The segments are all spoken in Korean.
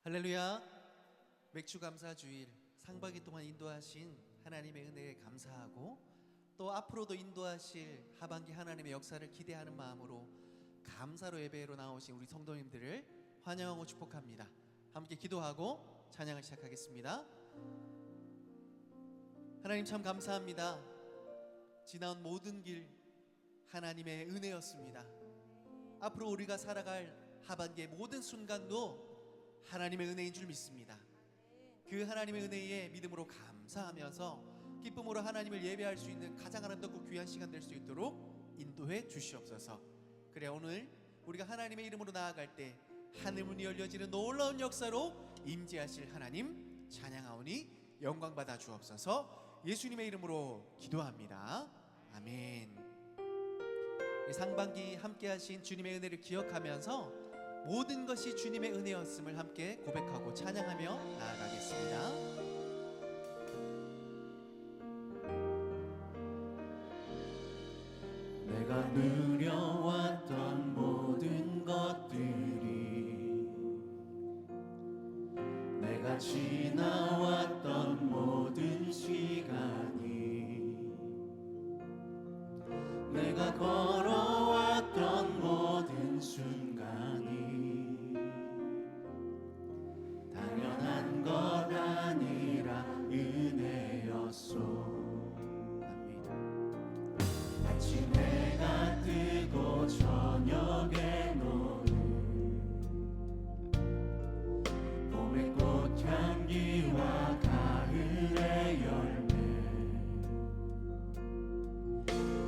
할렐루야. 맥주 감사 주일 상반기 동안 인도하신 하나님의 은혜에 감사하고 또 앞으로도 인도하실 하반기 하나님의 역사를 기대하는 마음으로 감사로 예배로 나오신 우리 성도님들을 환영하고 축복합니다. 함께 기도하고 찬양을 시작하겠습니다. 하나님 참 감사합니다. 지나온 모든 길 하나님의 은혜였습니다. 앞으로 우리가 살아갈 하반기의 모든 순간도 하나님의 은혜인 줄 믿습니다. 그 하나님의 은혜에 믿음으로 감사하면서 기쁨으로 하나님을 예배할 수 있는 가장 아름답고 귀한 시간 될 수 있도록 인도해 주시옵소서. 그래 오늘 우리가 하나님의 이름으로 나아갈 때 하늘 문이 열려지는 놀라운 역사로 임재하실 하나님 찬양하오니 영광 받아 주옵소서. 예수님의 이름으로 기도합니다. 아멘. 상반기 함께 하신 주님의 은혜를 기억하면서 모든 것이 주님의 은혜였음을 함께 고백하고 찬양하며 나아가겠습니다. 내가 누려왔던 모든 것들이, 내가 지나왔던 모든 시간이, 내가 걸어왔던 모든 순간이 당연한 것 아니라 은혜였소. 아침 해가 뜨고 저녁에 노는 봄의 꽃향기와 가을의 열매,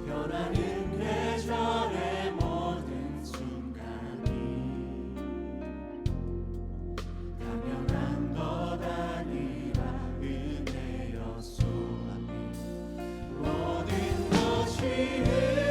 변하는 계절의 모든 순간이 당연한 것 아니라 은혜였소. 모든 것이 은혜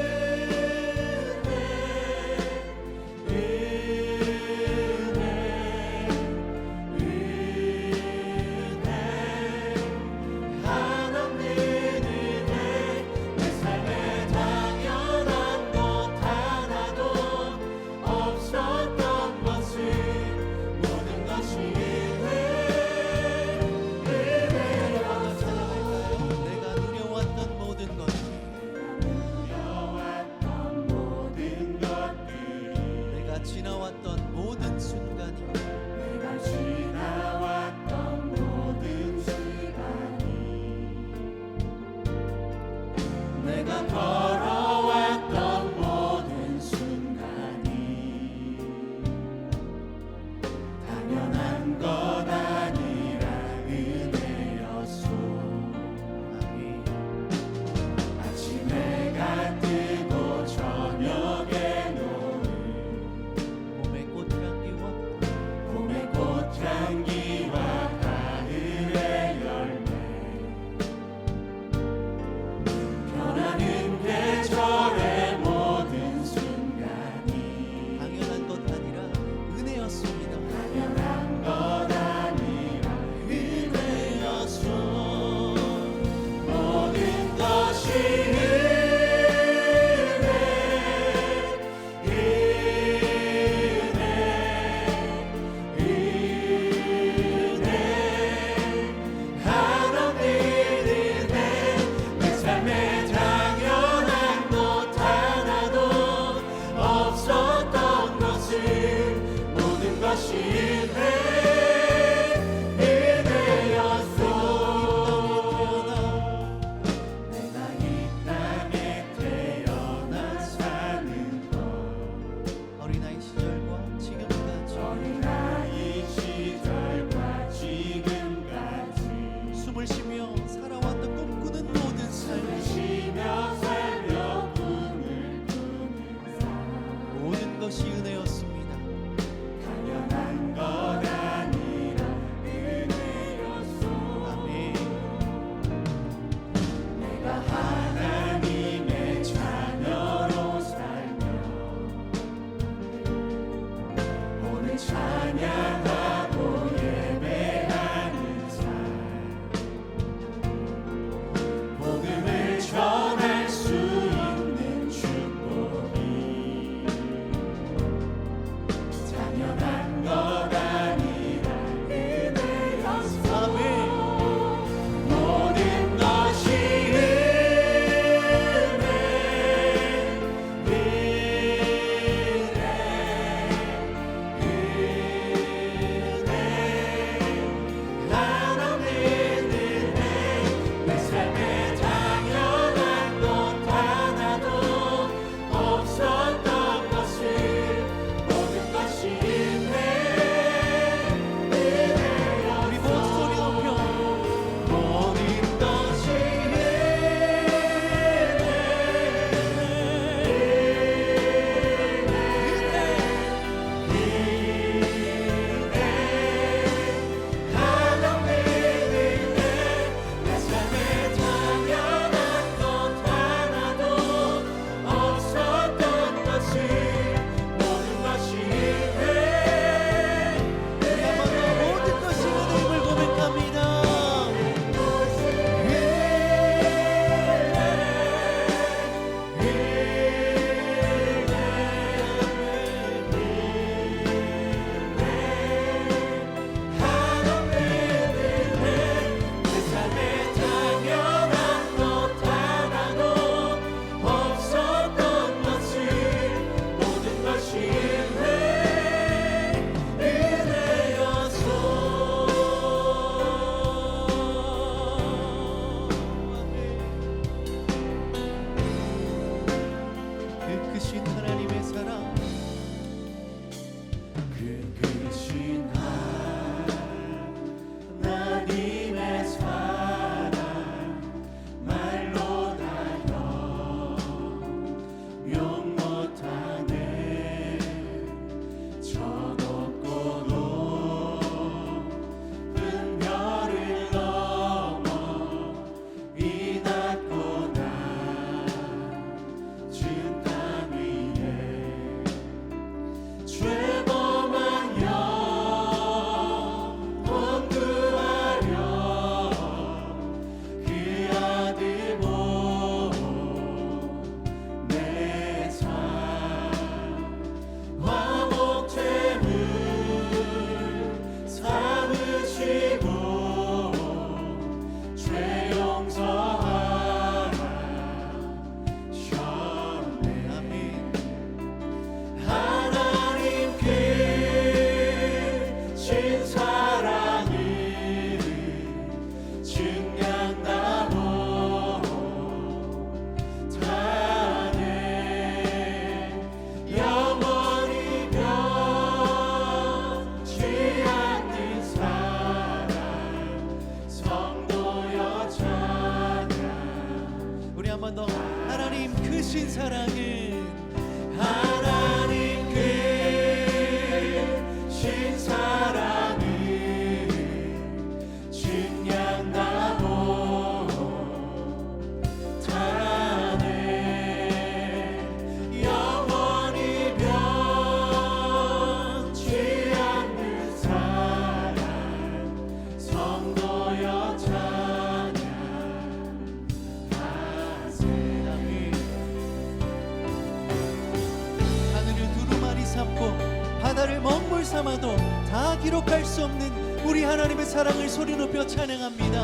기록할 수 없는 우리 하나님의 사랑을 소리 높여 찬양합니다.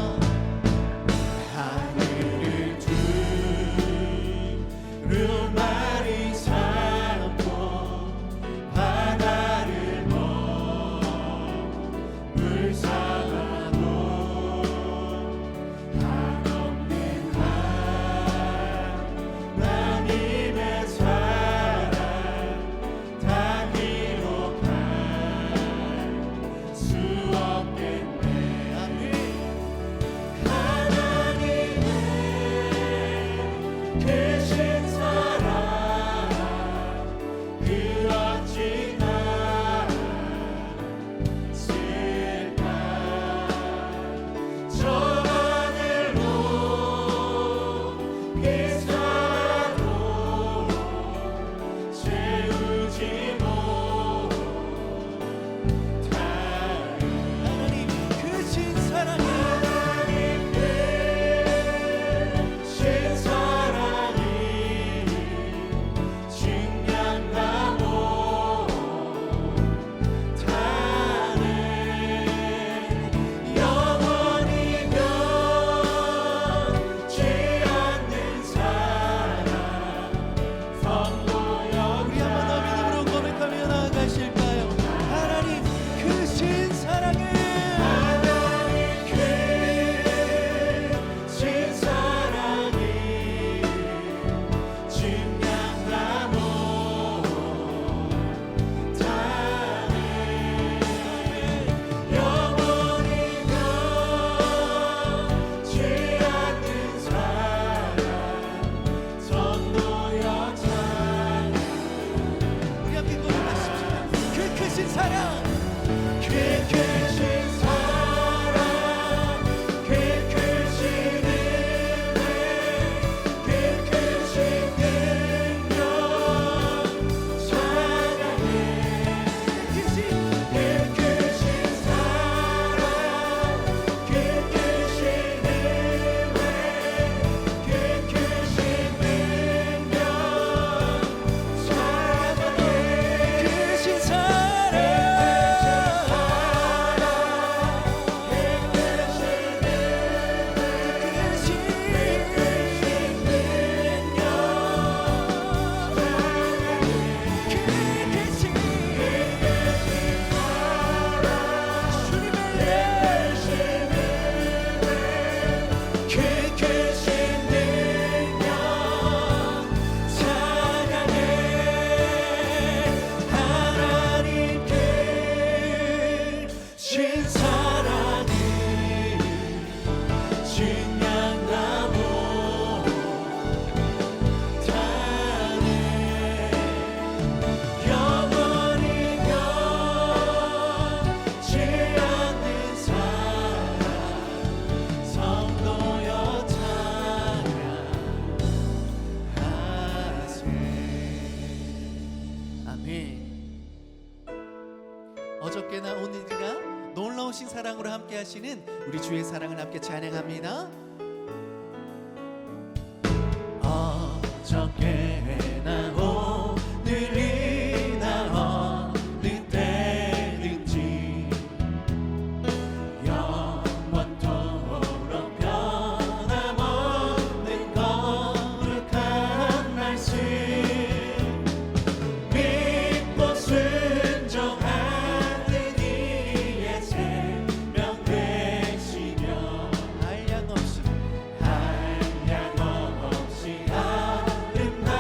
하늘을 두루마리 삼고 바다를 물 삼아도 한없는 하나님의 사랑 다 기록할 수 없겠네. 아멘. 하나님의 크신 사랑 그 어찌나 쓸까. 저 하늘로 비싸도 채우지 못할 하나님 크신 사랑이 신사랑이 증량하고 타네. 영원히 변치 않는 사랑 우리 한번 더 믿음으로 고백하며 나아가실까요? 하나님 크신 사랑을 하나님 크신 사랑이 증량하고 타네. 영원히 변치 않는 사랑 선도여 찬양. 우리 함께 고백하십시오. 그 크신 사랑 그 크신 사랑 그 크신 은혜 그 크신 능력 찬양해. 크신 그 크신 사랑 그 크신 은혜 그 크신 능력 찬양해. 크신 사랑 신사랑이 증량하고 타네. 영원히 변치 않는 사랑 성도여 찬양하세. 아멘. 어저께나 오늘이나 놀라우신 사랑으로 함께 하시는 우리 주의 사랑을 함께 찬양합니다. 어저께나 오늘이나 어느 때든지 영원토록 변함없는 거룩한 말씀 믿고 순종하는 이의 생명 되시며 한량 없이 한량 없이 아름다운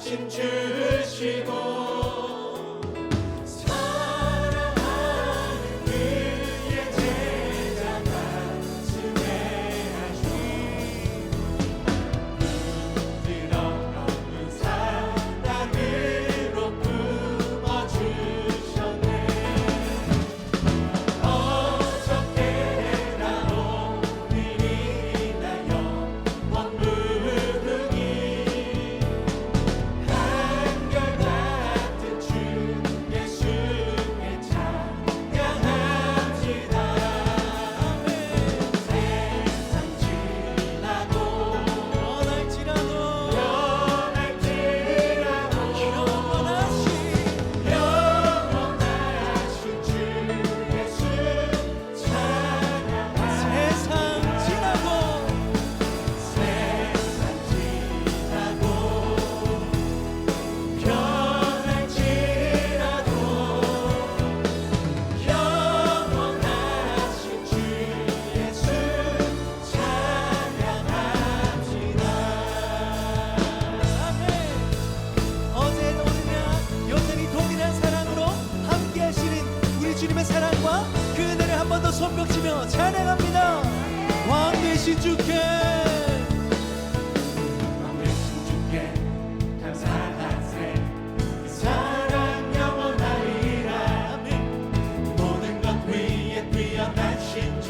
신 주시고 사랑하는 그의 제자가 수배하시 부드러운 사랑으로 품어주셨네 어저께나 오늘이나 영원 무궁히 한결같은 주 예수께 찬양합시다 세상 지나도 변할지라도 영원하신 주 예수 찬양합시다 세상 지나고 세상 지나도 변할지라도 영원하신 주 예수 찬양합시다 아멘. 어제 오늘이나 여전히 동일한 사랑으로 함께 하시는 우리 주님의 사랑과 그 은혜를 한 번 더 손뼉치며 찬양합니다. 왕 되신 주께 왕되신 주께 감사하세 그 사랑 영원하리라 모든 것 위에 뛰어나신 주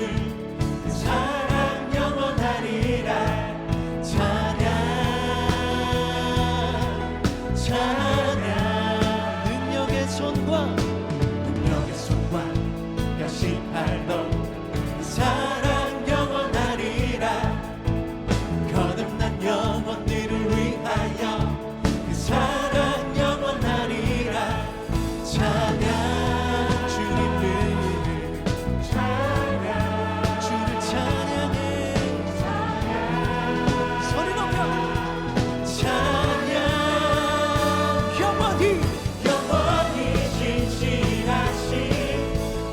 그 사랑 영원하리라 찬양 능력의 손과 능력의 손과 여신팔도 그 사랑 영원하리라 거듭난 영혼들을 위하여 그 사랑 영원하리라 찬양 주님을 찬양 주를 찬양해 소리 높여 찬양 영원히 영원히 진실하신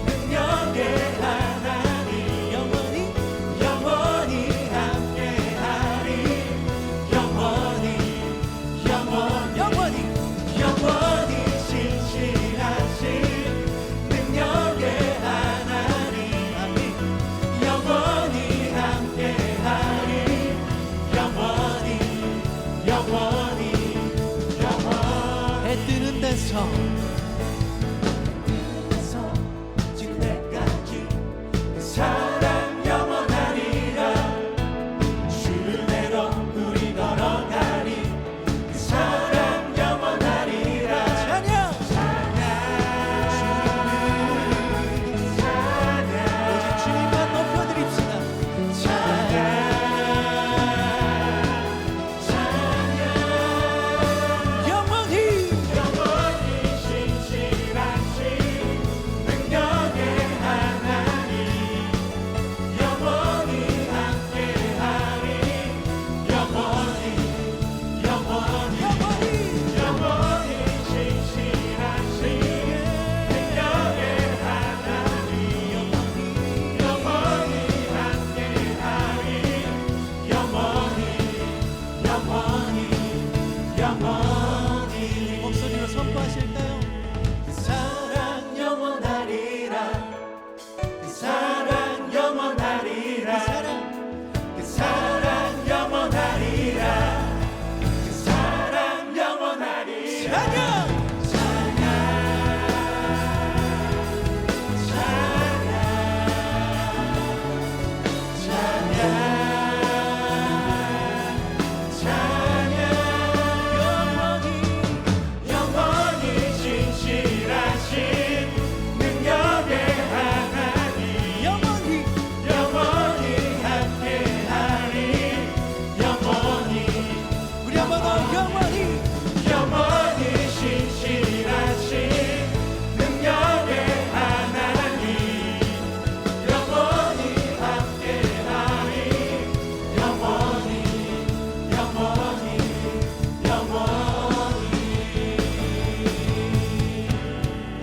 능력의 하나님 영원히 영원히 함께하리 영원히 영원히 영원히 진실하신 능력의 하나님 영원히 함께하리 영원히 영원히 해 뜨는 데서 지금 때까지 그 사랑 영원하리라 주 은혜로 우리 걸어가리 그 사랑 영원하리라 찬양 오직 주님만 높여드립시다 영원히 영원히 신실하신 능력의 하나님 영원히 함께하리 영원히 영원히 신실하신 능력의 하나님 영원히 함께하리 영원히 목소리로 선포하실까요? 그 사랑 영원하리라 그 사랑 영원하리라 그 사랑 영원하리라 그 사랑 영원하리라 찬양 영원히 진실하신 능력의 하나님 영원히 영원히 함께하리 영원히 우리 한 번 더 영원히 영원히 신실하신 능력의 하나님 영원히 함께하리 영원히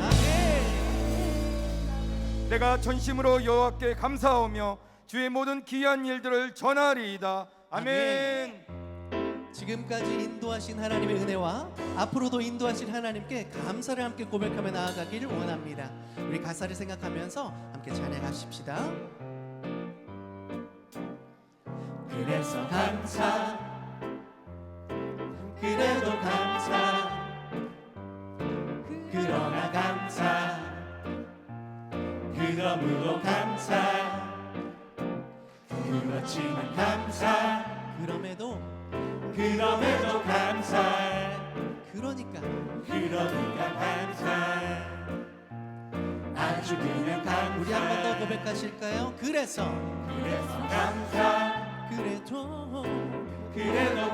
아멘. 내가 전심으로 여호와께 감사하며 주의 모든 기이한 일들을 전하리이다. 아멘. 지금 지금까지 인도하신 하나님의 은혜와 앞으로도 인도하실 하나님께 감사를 함께 고백하며 나아가기를 원합니다. 우리 가사를 생각하면서 함께 찬양하십시다. 그래서 감사, 그래도 감사, 그러나 감사, 그러므로 감사, 그렇지만 감사, 그럼에도 감사, 그러니까 감사, 아주 그냥 감사. 우리 한 번 더 고백하실까요? 그래서 감사, 그래도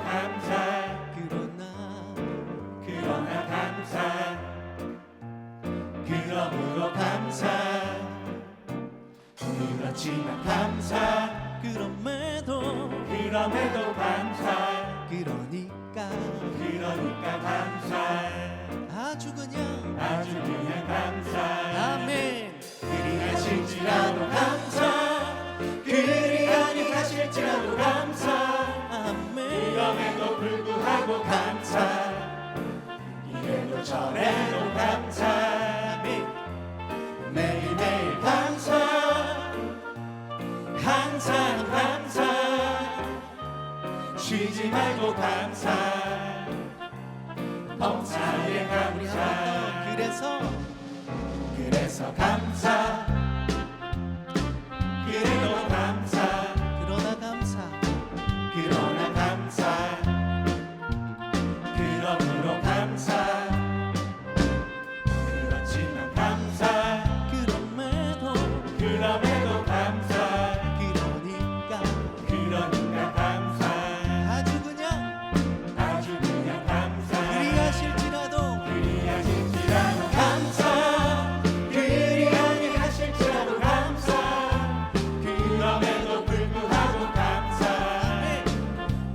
감사, 그러나 감사, 그러므로 감사, 그렇지만 감사, 그럼에도 감사, 그러니까 감사, 아주 그냥 감사. 아멘. 그리하실지라도 감사, 그리 아니하실지라도 감사, 아멘. 그럼에도 불구하고 감사, 이래도 저래도 감사, 아멘. 매일매일 감사, 항상 감사, 쉬지 말고 감사, 범사에 우리 한 번 감사. 더. 그래서 감사, 그래도 감사, 그러나 감사, 그러나 감사, 그러므로 감사, 그렇지만 감사, 그럼에도 감사, 그러니까 감사, 아주 그냥 아주 그냥 감사. 그리하실지라도 감사, 그리 아니하실지라도 감사, 그럼에도 불구하고 감사,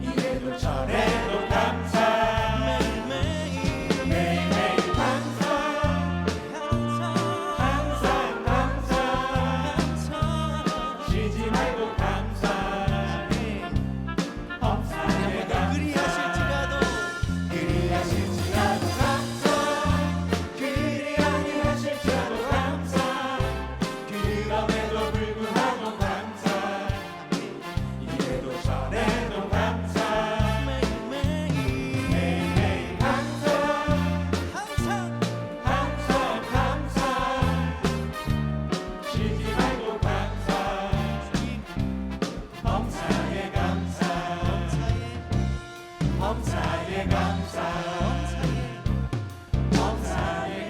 이래도 저래도 감사, 매일매일 감사, 항상 감사, 쉬지 말고 감사, 범사에 감사. 그리하실지라도 그리하실지라도 감사, 그리 아니하실지라도 감사, 그럼에도 불구하고 감사, 이래도 저래도 감사, 매일매일 감사, 항상 감사, 쉬지 말고 감사, 범사에 감사, 범사에 감사, 범사에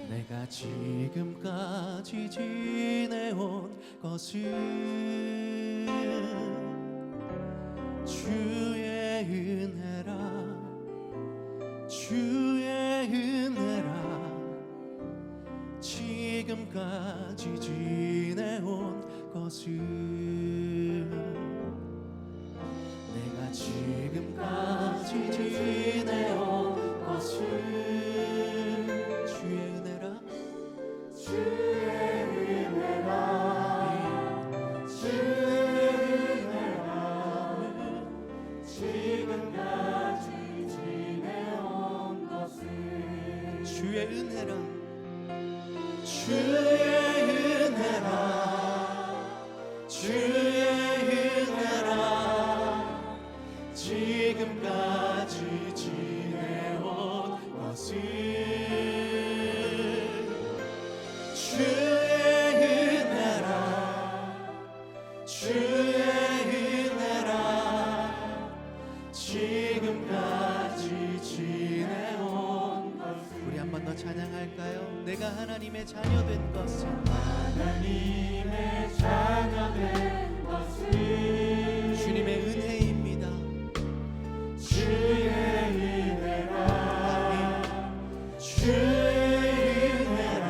내가 지금까지 지내온 것은 주의 은혜라, 주의 은혜라. 지금까지 지내온 것은 내가 지금까지 지내온 것은 주의 은혜라, 주의 은혜라, 주의 은혜라, 지금까지 지내온 것은 주의 은혜라, 주의 은혜라, 주의 은혜라, 지금까지 지내온 것은 주의 은혜라, 주의 은혜라, 지금까지 지내온 것은. 우리 한 번 더 찬양할까요? 내가 하나님의 자녀 된 것은 하나님의 자녀 된 것은 주님의 은혜입니다. 주의 은혜라, 주의 은혜라,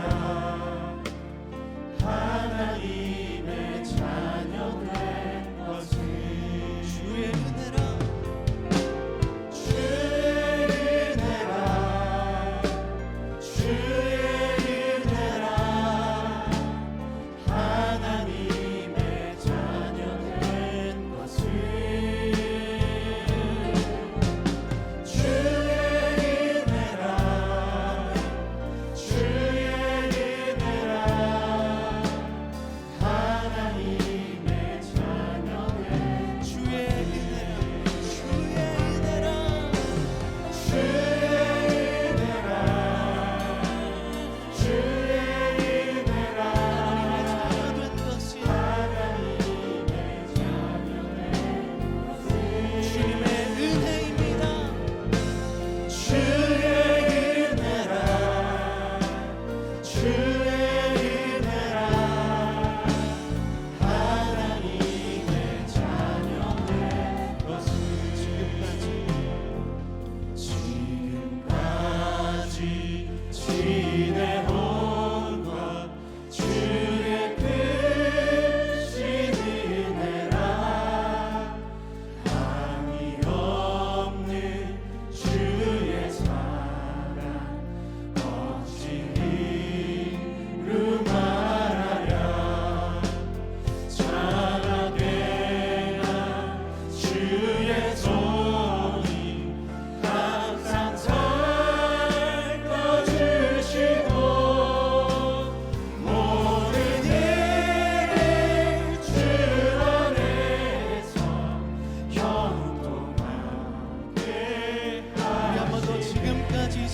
하나님의 자녀 된 것은 주의 은혜라, 주의 은혜라, 주의 은혜라, 하나님의 자녀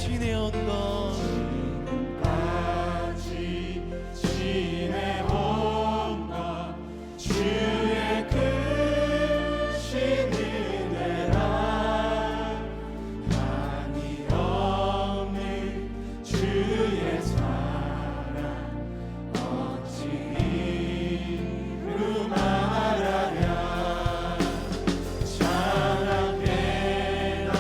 지내온 것 지금까지 지내온 것 주의 크신 은혜라 한이 없는 주의 사랑 어찌 이루 말하랴 찬양해라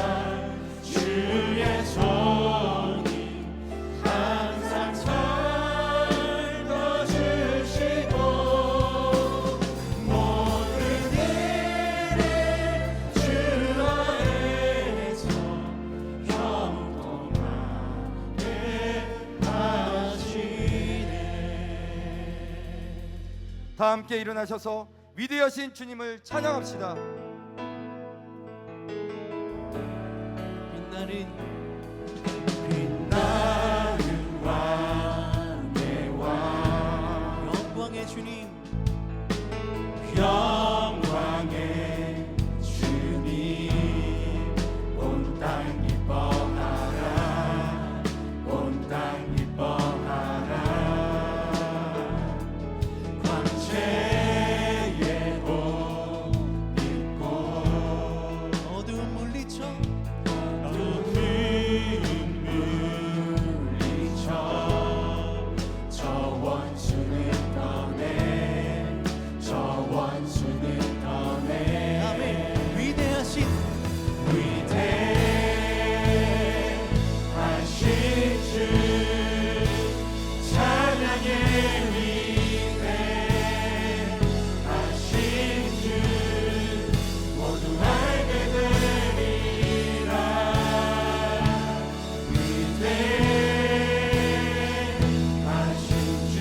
주의 손이 항상 살펴주시고 모든 일을 주 안에서 형통하게 하시네. 다 함께 일어나셔서 위대하신 주님을 찬양합시다. 빛나는 빛나는 왕의 왕 영광의 주님 영광의 주님 온 땅 기뻐하라 온 땅 기뻐하라 광채의 옷 입고 어두운 물리쳐 어두운 물리쳐 저 원수는 떠내 저 원수는 떠내 아멘 위대하신 위대하신 주 찬양의 위대하신 주 모두 알게 되리라 위대하신 주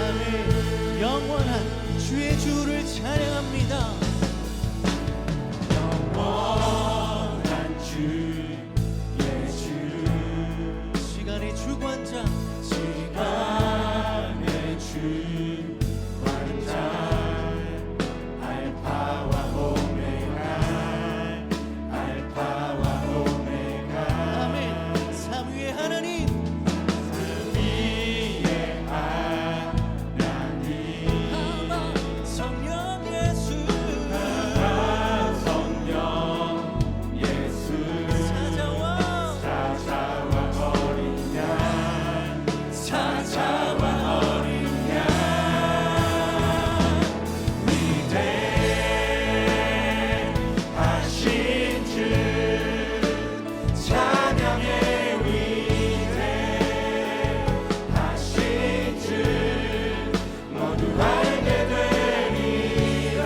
아멘 영원한 주의 주를 찬양합니다 영원한 주의 주 시간의 주관자 시간의 주관자 알파와 오메가 알파와 오메가 아멘 삼위의 하나님 위에 하나님 아마 성령 예수 성령 예수 사자와 사자와 어린 양 사자와 어린 양 위대하신 주 찬양의 위대하신 주 모두 알게 되리라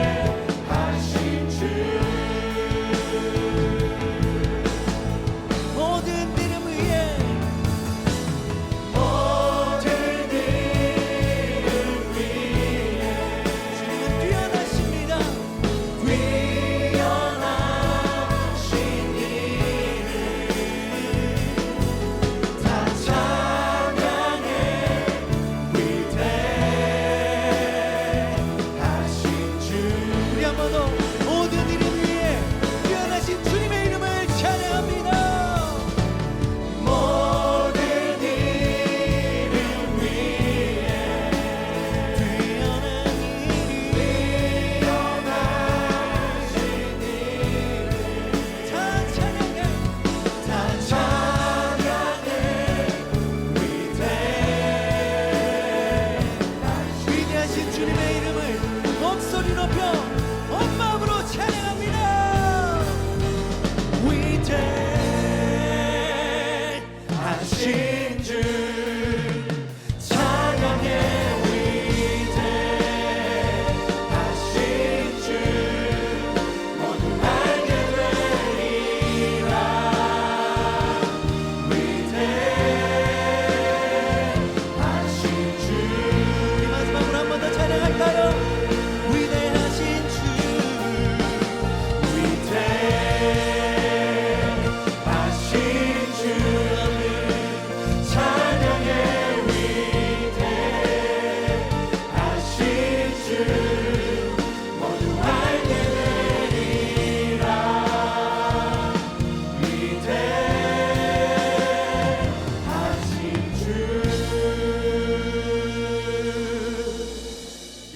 위대하신 주 모든 이름 위에 모든 이름 위에 주님은 뛰어나십니다 뛰어나신 이름 다 찬양해 위대하신 주 우리 한 번 더 모든 이름 위에 뛰어나신 주님의 이름을 찬양합니다 모든 이름 위에 뛰어난 이름 뛰어나신 이름 다 찬양해 다 찬양해 위대하신 주님의 이름을 목소리 높여 온 마음으로 찬양합니다 위대하신 주 찬양해 위대하신 주 모두 알게 되리라 위대하신 주 우리 마지막으로 한 번 더 찬양할까요 위대하신 주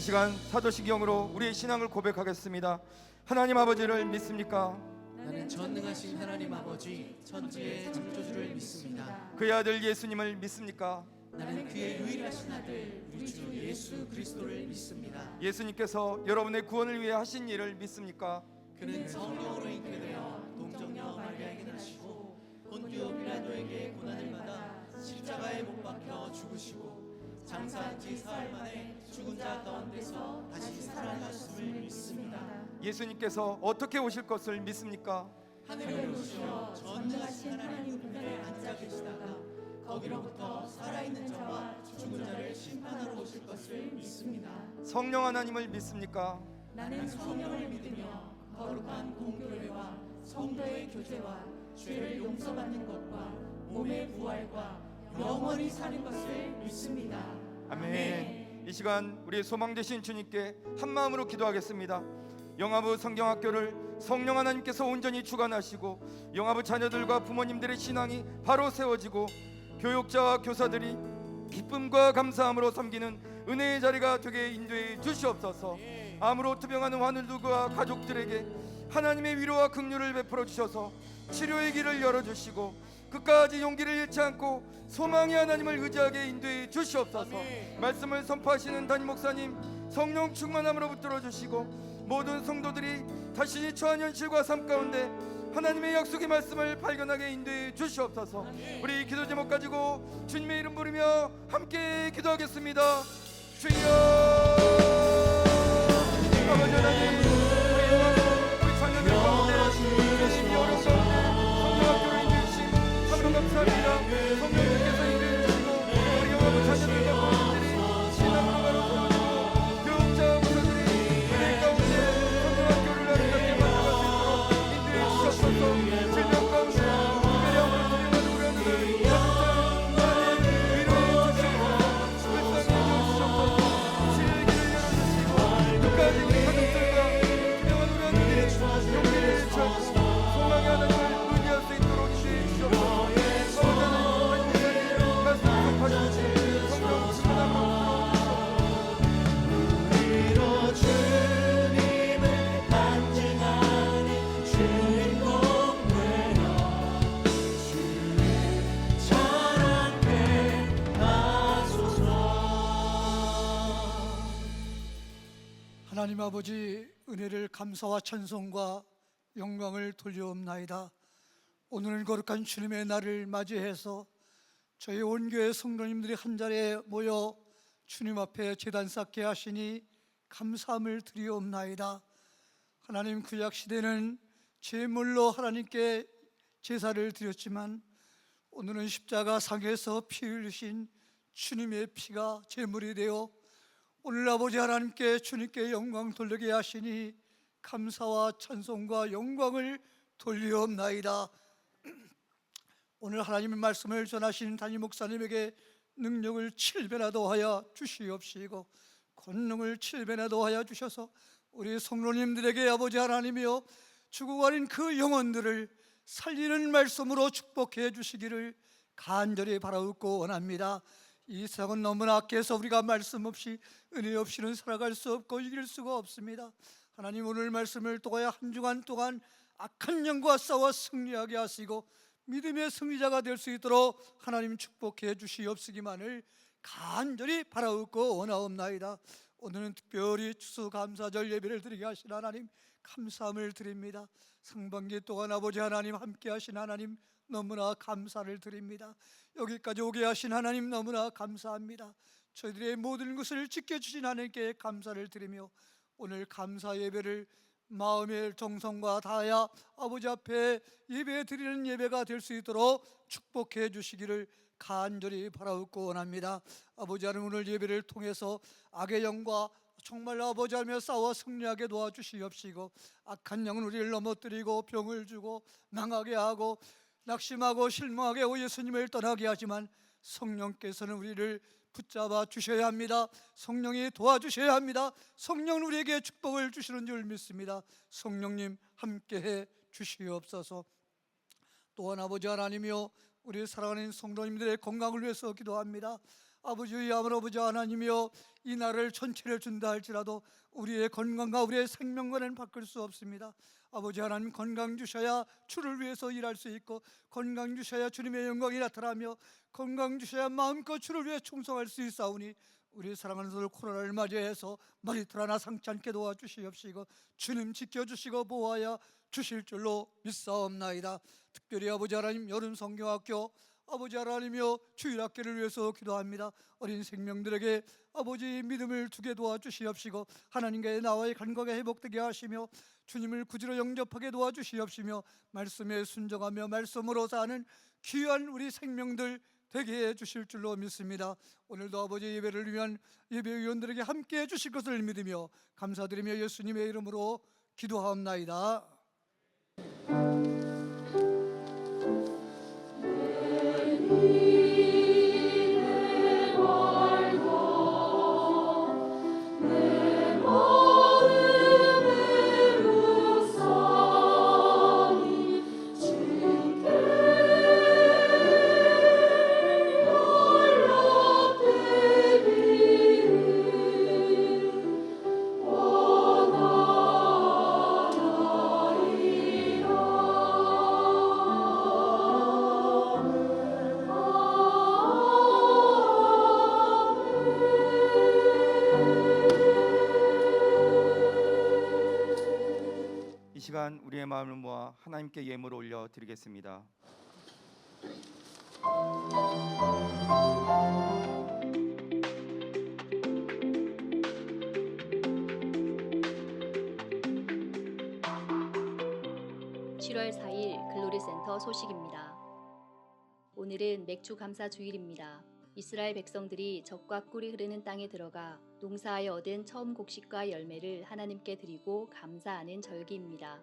시간 사도신경으로 우리의 신앙을 고백하겠습니다. 하나님 아버지를 믿습니까? 나는 전능하신 하나님 아버지 천지의 창조주를 믿습니다. 그의 아들 예수님을 믿습니까? 나는 그의 유일하신 아들 우리 주 예수 그리스도를 믿습니다. 예수님께서 여러분의 구원을 위해 하신 일을 믿습니까? 그는 성령으로 잉태되어 동정녀 마리아에게 나시고 본디오 빌라도에게 고난을 받아 십자가에 못 박혀 죽으시고 장사한 지 사흘 만에 죽은 자 가운데서 다시 살아나셨음을 믿습니다. 예수님께서 어떻게 오실 것을 믿습니까? 하늘에 오시어 전능하신 하나님 우편에 앉아 계시다가 거기로부터 살아있는 자와 죽은 자를 심판하러 오실 것을 믿습니다. 성령 하나님을 믿습니까? 나는 성령을 믿으며 거룩한 공교회와 성도의 교제와 죄를 용서받는 것과 몸의 부활과 영원히 사는 것을 믿습니다. 아멘. 이 시간 우리의 소망 되신 주님께 한 마음으로 기도하겠습니다. 영화부 성경학교를 성령 하나님께서 온전히 주관하시고 영화부 자녀들과 부모님들의 신앙이 바로 세워지고 교육자와 교사들이 기쁨과 감사함으로 섬기는 은혜의 자리가 되게 인도해 주시옵소서. 암으로 투병하는 환우들과 가족들에게 하나님의 위로와 긍휼을 베풀어 주셔서 치료의 길을 열어주시고 끝까지 용기를 잃지 않고 소망의 하나님을 의지하게 인도해 주시옵소서. 말씀을 선포하시는 담임 목사님 성령 충만함으로 붙들어 주시고 모든 성도들이 자신이 처한 현실과 삶 가운데 하나님의 약속의 말씀을 발견하게 인도해 주시옵소서. 우리 기도 제목 가지고 주님의 이름 부르며 함께 기도하겠습니다. 주여 아버지 하나님, 우리 자녀들 가운데 주님이 어려서 성령학교를 인도해주신 참으로 감사합니다. 성령님께서 인도해주시고 우리 영화부 자녀들과 부모님들이 신앙으로 바로 세워지고 교육자와 교사들이 은혜 가운데 성령학교를 아름답게 만들어갈 수 있도록 인도해 주셨소서. 질병 가운데 특별히 아무런 두려움하는 우리 아들을 가족들 위로해 주시고 불쌍히 여겨주셔서 치료의 길을 열어주시고 끝까지 우리 가족들과 투명한 우리 아들들이 용기를 찾고 소망의 하나님을 의지할 수 있도록 인도해 주셔서 서로자는 반드시 말씀 속하시고 성령 충만함으로 우리로 주님을 간증하는 주인공 되어 주의 자랑케 하소서. 하나님 아버지, 은혜를 감사와 찬송과 영광을 돌려옵나이다. 오늘은 거룩한 주님의 날을 맞이해서 저희 온 교회 성도님들이 한자리에 모여 주님 앞에 제단 쌓게 하시니 감사함을 드리옵나이다. 하나님, 구약 시대는 제물로 하나님께 제사를 드렸지만 오늘은 십자가 상에서 피 흘리신 주님의 피가 제물이 되어 오늘 아버지 하나님께 주님께 영광 돌리게 하시니 감사와 찬송과 영광을 돌리옵나이다. 오늘 하나님의 말씀을 전하신 담임 목사님에게 능력을 7배나 더하여 주시옵시고 권능을 7배나 더하여 주셔서 우리 성도님들에게 아버지 하나님이여 죽어가는 그 영혼들을 살리는 말씀으로 축복해 주시기를 간절히 바라옵고 원합니다. 이 세상은 너무나 악해서 우리가 말씀 없이 은혜 없이는 살아갈 수 없고 이길 수가 없습니다. 하나님, 오늘 말씀을 통하여 한 주간 동안 악한 영과 싸워 승리하게 하시고 믿음의 승리자가 될 수 있도록 하나님 축복해 주시옵시기만을 간절히 바라옵고 원하옵나이다. 오늘은 특별히 추수감사절 예배를 드리게 하신 하나님 감사함을 드립니다. 상반기 동안 아버지 하나님 함께 하신 하나님 너무나 감사를 드립니다. 여기까지 오게 하신 하나님 너무나 감사합니다. 저희들의 모든 것을 지켜주신 하나님께 감사를 드리며 오늘 감사 예배를 마음의 정성과 다하여 아버지 앞에 예배 드리는 예배가 될 수 있도록 축복해 주시기를 간절히 바라옵고 원합니다. 아버지 하나님, 오늘 예배를 통해서 악의 영과 정말 아버지 하며 싸워 승리하게 도와주시옵시고 악한 영은 우리를 넘어뜨리고 병을 주고 망하게 하고 낙심하고 실망하게 오 예수님을 떠나게 하지만 성령께서는 우리를 붙잡아 주셔야 합니다. 성령이 도와주셔야 합니다. 성령은 우리에게 축복을 주시는 줄 믿습니다. 성령님 함께해 주시옵소서. 또한 아버지 하나님이여 우리 사랑하는 성도님들의 건강을 위해서 기도합니다. 아버지 아버지 하나님이여, 이 날을 전체를 준다 할지라도 우리의 건강과 우리의 생명과는 바꿀 수 없습니다. 아버지 하나님, 건강 주셔야 주를 위해서 일할 수 있고, 건강 주셔야 주님의 영광이 나타나며, 건강 주셔야 마음껏 주를 위해 충성할 수 있사오니, 우리 사랑하는 분들 코로나를 맞이해서 머리털 하나 상치 않게 도와주시옵시고, 주님 지켜주시고 보호하여 주실 줄로 믿사옵나이다. 특별히 아버지 하나님, 여름 성경학교 아버지 하나님이여, 주일학교를 위해서 기도합니다. 어린 생명들에게 아버지 믿음을 두게 도와주시옵시고, 하나님과의 나와의 간격이 회복되게 하시며, 주님을 구주로 영접하게 도와주시옵시며, 말씀에 순종하며 말씀으로 사는 귀한 우리 생명들 되게 해주실 줄로 믿습니다. 오늘도 아버지 예배를 위한 예배위원들에게 함께 해주실 것을 믿으며 감사드리며 예수님의 이름으로 기도하옵나이다. 이 시간 우리의 마음을 모아 하나님께 예물을 올려 드리겠습니다. (7월 4일) 글로리센터 소식입니다. 오늘은 맥주 감사 주일입니다. 이스라엘 백성들이 적과 꿀이 흐르는 땅에 들어가 농사하여 얻은 처음 곡식과 열매를 하나님께 드리고 감사하는 절기입니다.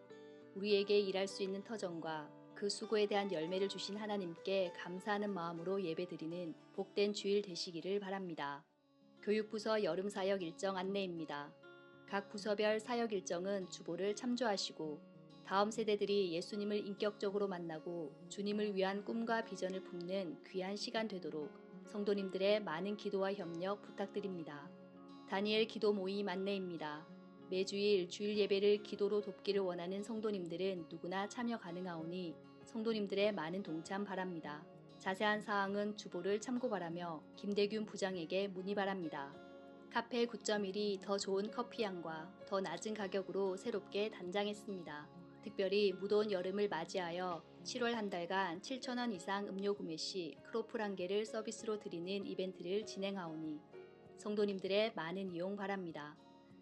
우리에게 일할 수 있는 터전과 그 수고에 대한 열매를 주신 하나님께 감사하는 마음으로 예배드리는 복된 주일 되시기를 바랍니다. 교육부서 여름 사역 일정 안내입니다. 각 부서별 사역 일정은 주보를 참조하시고, 다음 세대들이 예수님을 인격적으로 만나고 주님을 위한 꿈과 비전을 품는 귀한 시간 되도록 성도님들의 많은 기도와 협력 부탁드립니다. 다니엘 기도 모임 안내입니다. 매주일 주일 예배를 기도로 돕기를 원하는 성도님들은 누구나 참여 가능하오니 성도님들의 많은 동참 바랍니다. 자세한 사항은 주보를 참고 바라며 김대균 부장에게 문의 바랍니다. 카페 9.1이 더 좋은 커피향과 더 낮은 가격으로 새롭게 단장했습니다. 특별히 무더운 여름을 맞이하여 7월 한 달간 7,000원 이상 음료 구매 시 크로플 1개를 서비스로 드리는 이벤트를 진행하오니 성도님들의 많은 이용 바랍니다.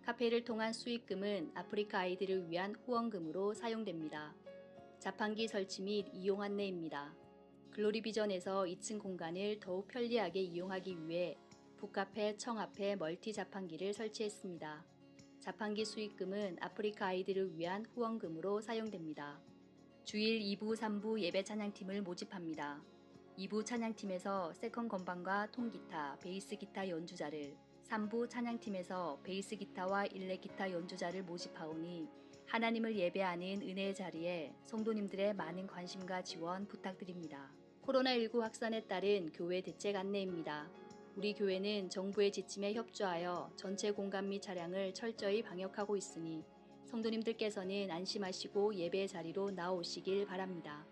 카페를 통한 수익금은 아프리카 아이들을 위한 후원금으로 사용됩니다. 자판기 설치 및 이용 안내입니다. 글로리비전에서 2층 공간을 더욱 편리하게 이용하기 위해 북카페, 청앞에 멀티 자판기를 설치했습니다. 자판기 수익금은 아프리카 아이들을 위한 후원금으로 사용됩니다. 주일 2부, 3부 예배 찬양팀을 모집합니다. 2부 찬양팀에서 세컨 건반과 통기타, 베이스 기타 연주자를, 3부 찬양팀에서 베이스 기타와 일렉 기타 연주자를 모집하오니 하나님을 예배하는 은혜의 자리에 성도님들의 많은 관심과 지원 부탁드립니다. 코로나19 확산에 따른 교회 대책 안내입니다. 우리 교회는 정부의 지침에 협조하여 전체 공간 및 차량을 철저히 방역하고 있으니 성도님들께서는 안심하시고 예배의 자리로 나오시길 바랍니다.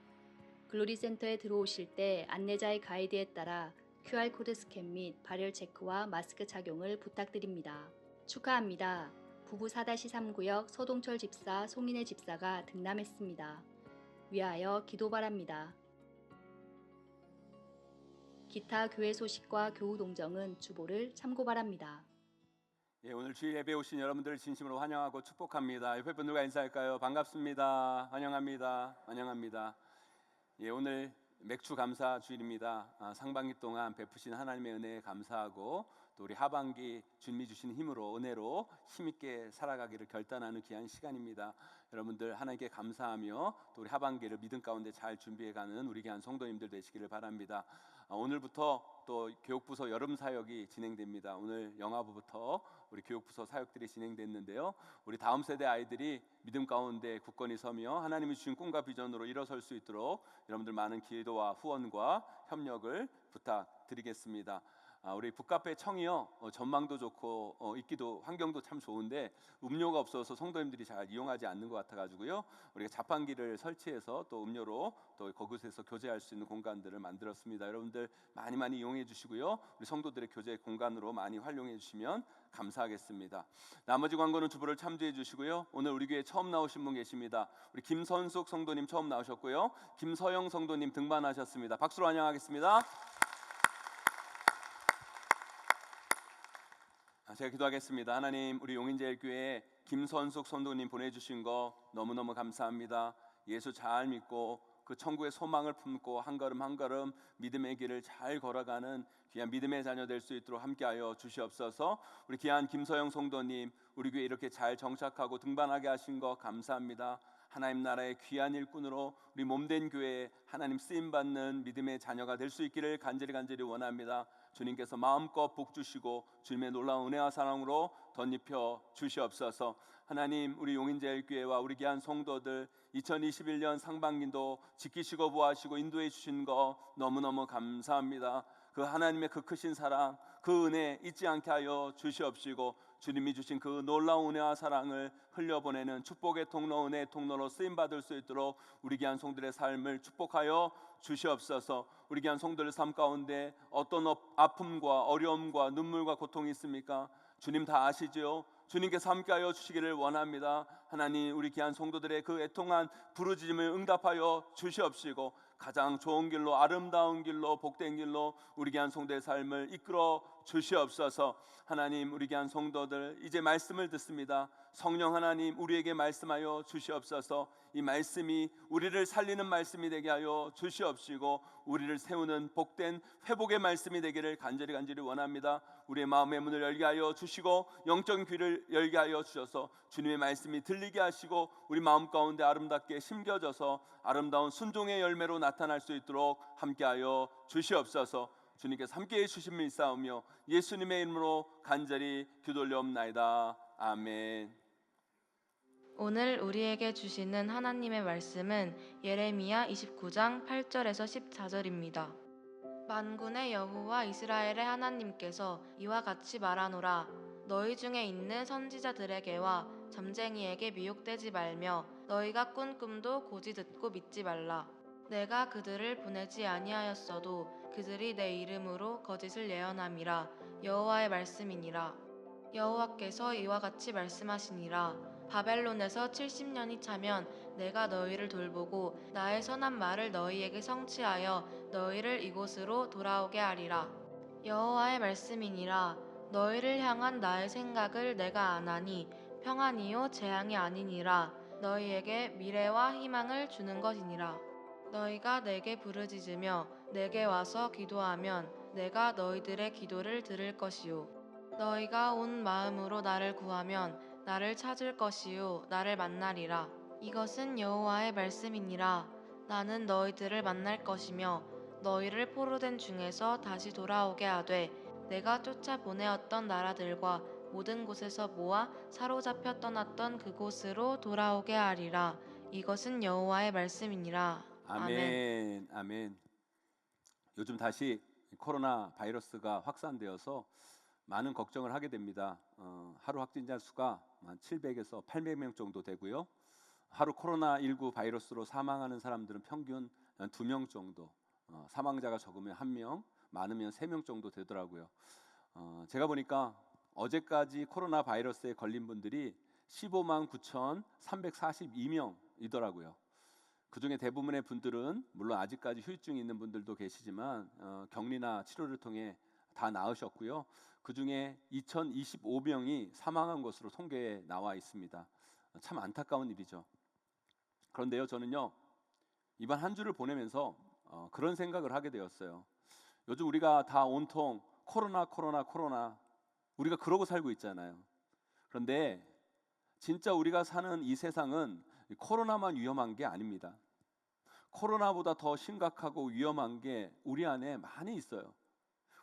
글로리센터에 들어오실 때 안내자의 가이드에 따라 QR코드 스캔 및 발열 체크와 마스크 착용을 부탁드립니다. 축하합니다. 부부 4-3구역 서동철 집사, 송인혜 집사가 등남했습니다. 위하여 기도 바랍니다. 기타 교회 소식과 교우 동정은 주보를 참고 바랍니다. 예, 오늘 주일 예배 오신 여러분들을 진심으로 환영하고 축복합니다. 옆에 분들과 인사할까요? 반갑습니다. 환영합니다. 환영합니다. 예, 오늘 맥주 감사 주일입니다. 상반기 동안 베푸신 하나님의 은혜에 감사하고 또 우리 하반기 주님이 주신 힘으로 은혜로 힘있게 살아가기를 결단하는 귀한 시간입니다. 여러분들 하나님께 감사하며 또 우리 하반기를 믿음 가운데 잘 준비해가는 우리 귀한 성도님들 되시기를 바랍니다. 오늘부터 또 교육부서 여름 사역이 진행됩니다. 오늘 영화부부터 우리 교육부서 사역들이 진행됐는데요. 우리 다음 세대 아이들이 믿음 가운데 굳건히 서며 하나님이 주신 꿈과 비전으로 일어설 수 있도록 여러분들 많은 기도와 후원과 협력을 부탁드리겠습니다. 우리 북카페 청이요 전망도 좋고 있기도 환경도 참 좋은데 음료가 없어서 성도님들이 잘 이용하지 않는 것 같아가지고요. 우리가 자판기를 설치해서 또 음료로 또 그곳에서 교제할 수 있는 공간들을 만들었습니다. 여러분들 많이 이용해 주시고요. 우리 성도들의 교제 공간으로 많이 활용해 주시면 감사하겠습니다. 나머지 광고는 주보를 참조해 주시고요. 오늘 우리 교회 처음 나오신 분 계십니다. 우리 김선숙 성도님 처음 나오셨고요. 김서영 성도님 등반하셨습니다. 박수로 환영하겠습니다. 제가 기도하겠습니다. 하나님, 우리 용인제일교회 김선숙 선도님 보내주신 거 너무너무 감사합니다. 예수 잘 믿고 그 천국의 소망을 품고 한 걸음 한 걸음 믿음의 길을 잘 걸어가는 귀한 믿음의 자녀 될 수 있도록 함께하여 주시옵소서. 우리 귀한 김서영 성도님, 우리 교회 이렇게 잘 정착하고 등반하게 하신 거 감사합니다. 하나님 나라의 귀한 일꾼으로 우리 몸된 교회에 하나님 쓰임받는 믿음의 자녀가 될 수 있기를 간절히 원합니다. 주님께서 마음껏 복 주시고 주님의 놀라운 은혜와 사랑으로 덧입혀 주시옵소서. 하나님, 우리 용인제일교회와 우리 귀한 성도들 2021년 상반기도 지키시고 보호하시고 인도해 주신 거 너무너무 감사합니다. 그 하나님의 그 크신 사랑, 그 은혜 잊지 않게 하여 주시옵시고 주님이 주신 그 놀라운 은혜와 사랑을 흘려보내는 축복의 통로, 은혜의 통로로 쓰임받을 수 있도록 우리 귀한 성들의 삶을 축복하여 주시옵소서. 우리 귀한 성들의 삶 가운데 어떤 아픔과 어려움과 눈물과 고통이 있습니까? 주님 다 아시죠? 주님께서 함께하여 주시기를 원합니다. 하나님, 우리 귀한 성도들의 그 애통한 부르짖음을 응답하여 주시옵시고 가장 좋은 길로, 아름다운 길로, 복된 길로 우리 귀한 성도의 삶을 이끌어 주시옵소서. 하나님, 우리 귀한 성도들 이제 말씀을 듣습니다. 성령 하나님, 우리에게 말씀하여 주시옵소서. 이 말씀이 우리를 살리는 말씀이 되게 하여 주시옵시고 우리를 세우는 복된 회복의 말씀이 되기를 간절히 원합니다. 우리의 마음의 문을 열게 하여 주시고 영적 귀를 열게 하여 주셔서 주님의 말씀이 들리게 하시고 우리 마음 가운데 아름답게 심겨져서 아름다운 순종의 열매로 나타날 수 있도록 함께하여 주시옵소서. 주님께서 함께해 주심을 믿사오며 예수님의 이름으로 간절히 기도올려옵나이다. 아멘. 오늘 우리에게 주시는 하나님의 말씀은 예레미야 29장 8절에서 14절입니다. 만군의 여호와 이스라엘의 하나님께서 이와 같이 말하노라. 너희 중에 있는 선지자들에게와 점쟁이에게 미혹되지 말며 너희가 꾼 꿈도 고지 듣고 믿지 말라. 내가 그들을 보내지 아니하였어도 그들이 내 이름으로 거짓을 예언함이라. 여호와의 말씀이니라. 여호와께서 이와 같이 말씀하시니라. 바벨론에서 70년이 차면 내가 너희를 돌보고 나의 선한 말을 너희에게 성취하여 너희를 이곳으로 돌아오게 하리라. 여호와의 말씀이니라. 너희를 향한 나의 생각을 내가 아나니 평안이요 재앙이 아니니라. 너희에게 미래와 희망을 주는 것이니라. 너희가 내게 부르짖으며 내게 와서 기도하면 내가 너희들의 기도를 들을 것이요. 너희가 온 마음으로 나를 구하면 나를 찾을 것이요 나를 만나리라. 이것은 여호와의 말씀이니라. 나는 너희들을 만날 것이며 너희를 포로된 중에서 다시 돌아오게 하되 내가 쫓아 보내었던 나라들과 모든 곳에서 모아 사로잡혀 떠났던 그곳으로 돌아오게 하리라. 이것은 여호와의 말씀이니라. 아멘. 아멘. 요즘 다시 코로나 바이러스가 확산되어서 많은 걱정을 하게 됩니다. 하루 확진자 수가 700에서 800명 정도 되고요. 하루 코로나19 바이러스로 사망하는 사람들은 평균 2명 정도, 사망자가 적으면 1명, 많으면 3명 정도 되더라고요. 제가 보니까 어제까지 코로나 바이러스에 걸린 분들이 15만 9,342명이더라고요. 그중에 대부분의 분들은 물론 아직까지 후유증이 있는 분들도 계시지만 격리나 치료를 통해 다 나으셨고요. 그중에 2,025명이 사망한 것으로 통계에 나와 있습니다. 참 안타까운 일이죠. 그런데요, 저는요 이번 한 주를 보내면서 그런 생각을 하게 되었어요. 요즘 우리가 다 온통 코로나 우리가 그러고 살고 있잖아요. 그런데 진짜 우리가 사는 이 세상은 코로나만 위험한 게 아닙니다. 코로나보다 더 심각하고 위험한 게 우리 안에 많이 있어요.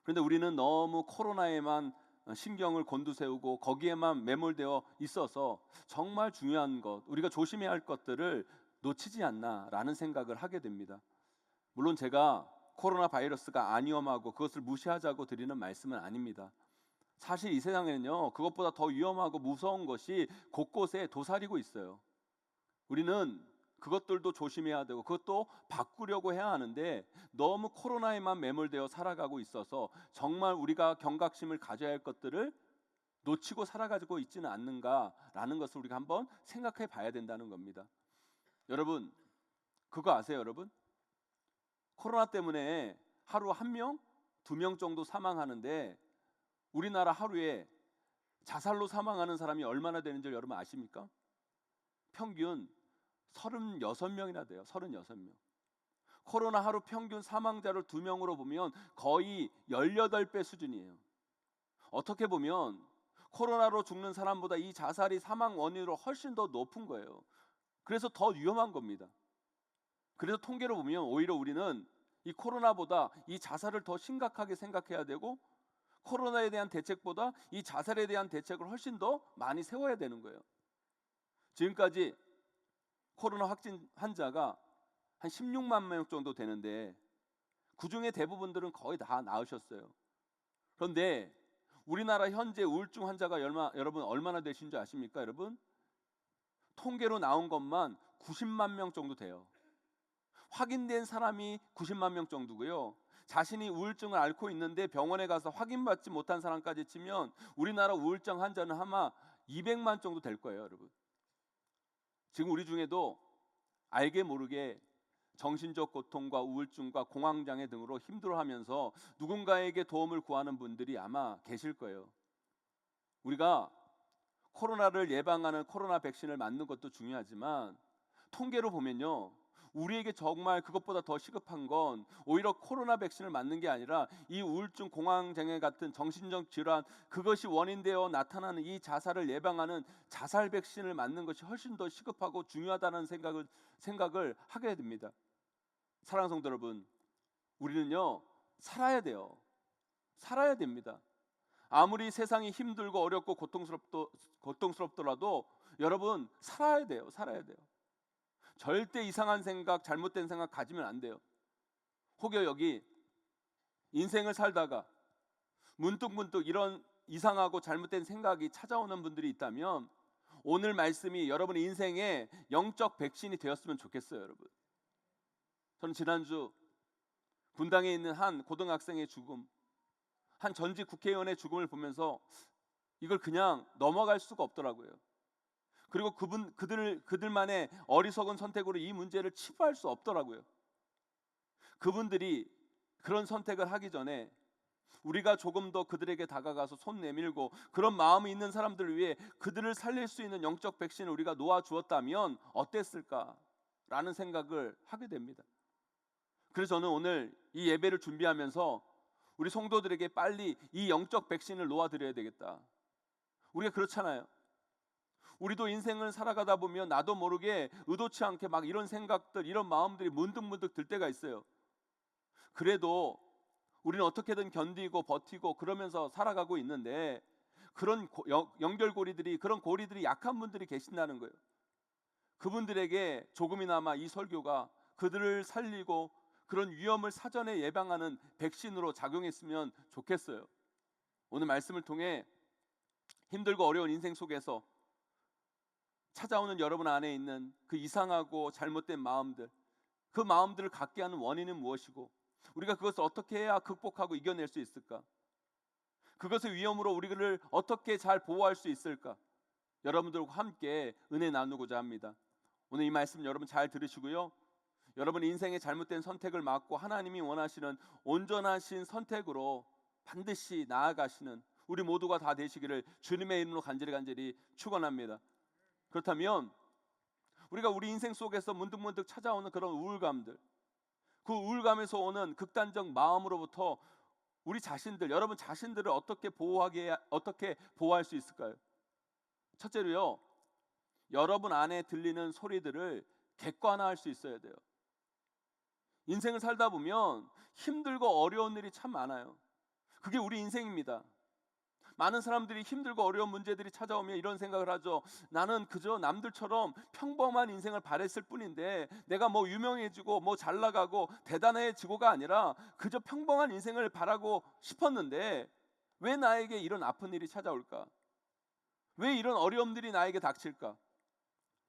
그런데 우리는 너무 코로나에만 신경을 곤두세우고 거기에만 매몰되어 있어서 정말 중요한 것, 우리가 조심해야 할 것들을 놓치지 않나라는 생각을 하게 됩니다. 물론 제가 코로나 바이러스가 안 위험하고 그것을 무시하자고 드리는 말씀은 아닙니다. 사실 이 세상에는요, 그것보다 더 위험하고 무서운 것이 곳곳에 도사리고 있어요. 우리는 그것들도 조심해야 되고 그것도 바꾸려고 해야 하는데 너무 코로나에만 매몰되어 살아가고 있어서 정말 우리가 경각심을 가져야 할 것들을 놓치고 살아가지고 있지는 않는가라는 것을 우리가 한번 생각해 봐야 된다는 겁니다. 여러분, 그거 아세요, 여러분? 코로나 때문에 하루 1명, 2명 정도 사망하는데 우리나라 하루에 자살로 사망하는 사람이 얼마나 되는지 여러분 아십니까? 평균 36명이나 돼요. 36명. 코로나 하루 평균 사망자를 2명으로 보면 거의 18배 수준이에요. 어떻게 보면 코로나로 죽는 사람보다 이 자살이 사망 원인으로 훨씬 더 높은 거예요. 그래서 더 위험한 겁니다. 그래서 통계로 보면 오히려 우리는 이 코로나보다 이 자살을 더 심각하게 생각해야 되고 코로나에 대한 대책보다 이 자살에 대한 대책을 훨씬 더 많이 세워야 되는 거예요. 지금까지 코로나 확진 환자가 한 16만 명 정도 되는데 그중에 대부분들은 거의 다 나으셨어요. 그런데 우리나라 현재 우울증 환자가 여러분 얼마나 되신 줄 아십니까? 여러분, 통계로 나온 것만 90만 명 정도 돼요. 확인된 사람이 90만 명 정도고요. 자신이 우울증을 앓고 있는데 병원에 가서 확인받지 못한 사람까지 치면 우리나라 우울증 환자는 아마 200만 정도 될 거예요, 여러분. 지금 우리 중에도 알게 모르게 정신적 고통과 우울증과 공황장애 등으로 힘들어하면서 누군가에게 도움을 구하는 분들이 아마 계실 거예요. 우리가 코로나를 예방하는 코로나 백신을 맞는 것도 중요하지만 통계로 보면요, 우리에게 정말 그것보다 더 시급한 건 오히려 코로나 백신을 맞는 게 아니라 이 우울증, 공황장애 같은 정신적 질환, 그것이 원인되어 나타나는 이 자살을 예방하는 자살 백신을 맞는 것이 훨씬 더 시급하고 중요하다는 생각을 하게 됩니다. 사랑하는 성도 여러분, 우리는요 살아야 돼요. 살아야 됩니다. 아무리 세상이 힘들고 어렵고 고통스럽더라도 여러분 살아야 돼요. 살아야 돼요. 절대 이상한 생각, 잘못된 생각 가지면 안 돼요. 혹여 여기 인생을 살다가 문득문득 이런 이상하고 잘못된 생각이 찾아오는 분들이 있다면 오늘 말씀이 여러분의 인생의 영적 백신이 되었으면 좋겠어요, 여러분. 저는 지난주 분당에 있는 한 고등학생의 죽음, 한 전직 국회의원의 죽음을 보면서 이걸 그냥 넘어갈 수가 없더라고요. 그리고 그들만의 어리석은 선택으로 이 문제를 치부할 수 없더라고요. 그분들이 그런 선택을 하기 전에 우리가 조금 더 그들에게 다가가서 손 내밀고 그런 마음이 있는 사람들을 위해 그들을 살릴 수 있는 영적 백신을 우리가 놓아 주었다면 어땠을까라는 생각을 하게 됩니다. 그래서 저는 오늘 이 예배를 준비하면서 우리 성도들에게 빨리 이 영적 백신을 놓아 드려야 되겠다. 우리가 그렇잖아요. 우리도 인생을 살아가다 보면 나도 모르게 의도치 않게 막 이런 생각들, 이런 마음들이 문득문득 들 때가 있어요. 그래도 우리는 어떻게든 견디고 버티고 그러면서 살아가고 있는데 그런 연결고리들이, 그런 고리들이 약한 분들이 계신다는 거예요. 그분들에게 조금이나마 이 설교가 그들을 살리고 그런 위험을 사전에 예방하는 백신으로 작용했으면 좋겠어요. 오늘 말씀을 통해 힘들고 어려운 인생 속에서 찾아오는 여러분 안에 있는 그 이상하고 잘못된 마음들, 그 마음들을 갖게 하는 원인은 무엇이고 우리가 그것을 어떻게 해야 극복하고 이겨낼 수 있을까? 그것의 위험으로 우리를 어떻게 잘 보호할 수 있을까? 여러분들과 함께 은혜 나누고자 합니다. 오늘 이 말씀 여러분 잘 들으시고요, 여러분 인생의 잘못된 선택을 막고 하나님이 원하시는 온전하신 선택으로 반드시 나아가시는 우리 모두가 다 되시기를 주님의 이름으로 간절히 축원합니다. 그렇다면 우리가 우리 인생 속에서 문득문득 찾아오는 그런 우울감들, 그 우울감에서 오는 극단적 마음으로부터 우리 자신들, 여러분 자신들을 어떻게 보호할 수 있을까요? 첫째로요, 여러분 안에 들리는 소리들을 객관화할 수 있어야 돼요. 인생을 살다 보면 힘들고 어려운 일이 참 많아요. 그게 우리 인생입니다. 많은 사람들이 힘들고 어려운 문제들이 찾아오면 이런 생각을 하죠. 나는 그저 남들처럼 평범한 인생을 바랬을 뿐인데 내가 뭐 유명해지고 뭐 잘 나가고 대단해지고가 아니라 그저 평범한 인생을 바라고 싶었는데 왜 나에게 이런 아픈 일이 찾아올까? 왜 이런 어려움들이 나에게 닥칠까?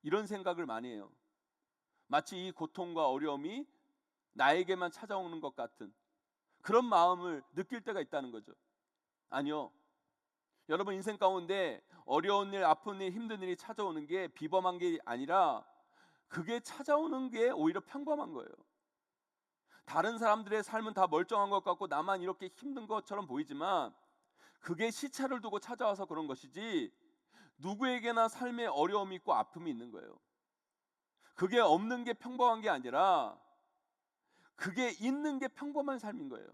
이런 생각을 많이 해요. 마치 이 고통과 어려움이 나에게만 찾아오는 것 같은 그런 마음을 느낄 때가 있다는 거죠. 아니요. 여러분 인생 가운데 어려운 일, 아픈 일, 힘든 일이 찾아오는 게 비범한 게 아니라 그게 찾아오는 게 오히려 평범한 거예요. 다른 사람들의 삶은 다 멀쩡한 것 같고 나만 이렇게 힘든 것처럼 보이지만 그게 시차를 두고 찾아와서 그런 것이지 누구에게나 삶에 어려움이 있고 아픔이 있는 거예요. 그게 없는 게 평범한 게 아니라 그게 있는 게 평범한 삶인 거예요.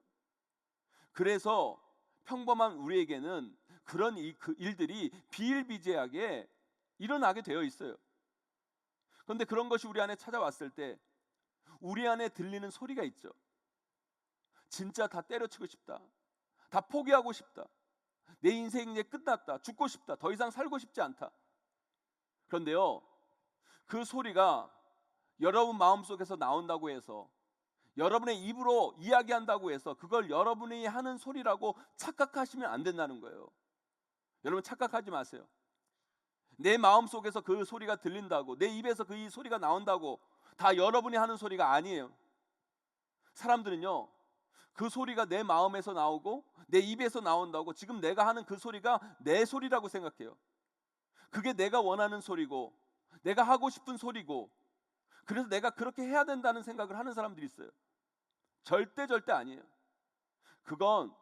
그래서 평범한 우리에게는 그런 그 일들이 비일비재하게 일어나게 되어 있어요. 그런데 그런 것이 우리 안에 찾아왔을 때 우리 안에 들리는 소리가 있죠. 진짜 다 때려치고 싶다. 다 포기하고 싶다. 내 인생 이제 끝났다. 죽고 싶다. 더 이상 살고 싶지 않다. 그런데요, 그 소리가 여러분 마음속에서 나온다고 해서 여러분의 입으로 이야기한다고 해서 그걸 여러분이 하는 소리라고 착각하시면 안 된다는 거예요. 여러분 착각하지 마세요. 내 마음속에서 그 소리가 들린다고 내 입에서 그 소리가 나온다고 다 여러분이 하는 소리가 아니에요. 사람들은요 그 소리가 내 마음에서 나오고 내 입에서 나온다고 지금 내가 하는 그 소리가 내 소리라고 생각해요. 그게 내가 원하는 소리고 내가 하고 싶은 소리고 그래서 내가 그렇게 해야 된다는 생각을 하는 사람들이 있어요. 절대 아니에요. 그건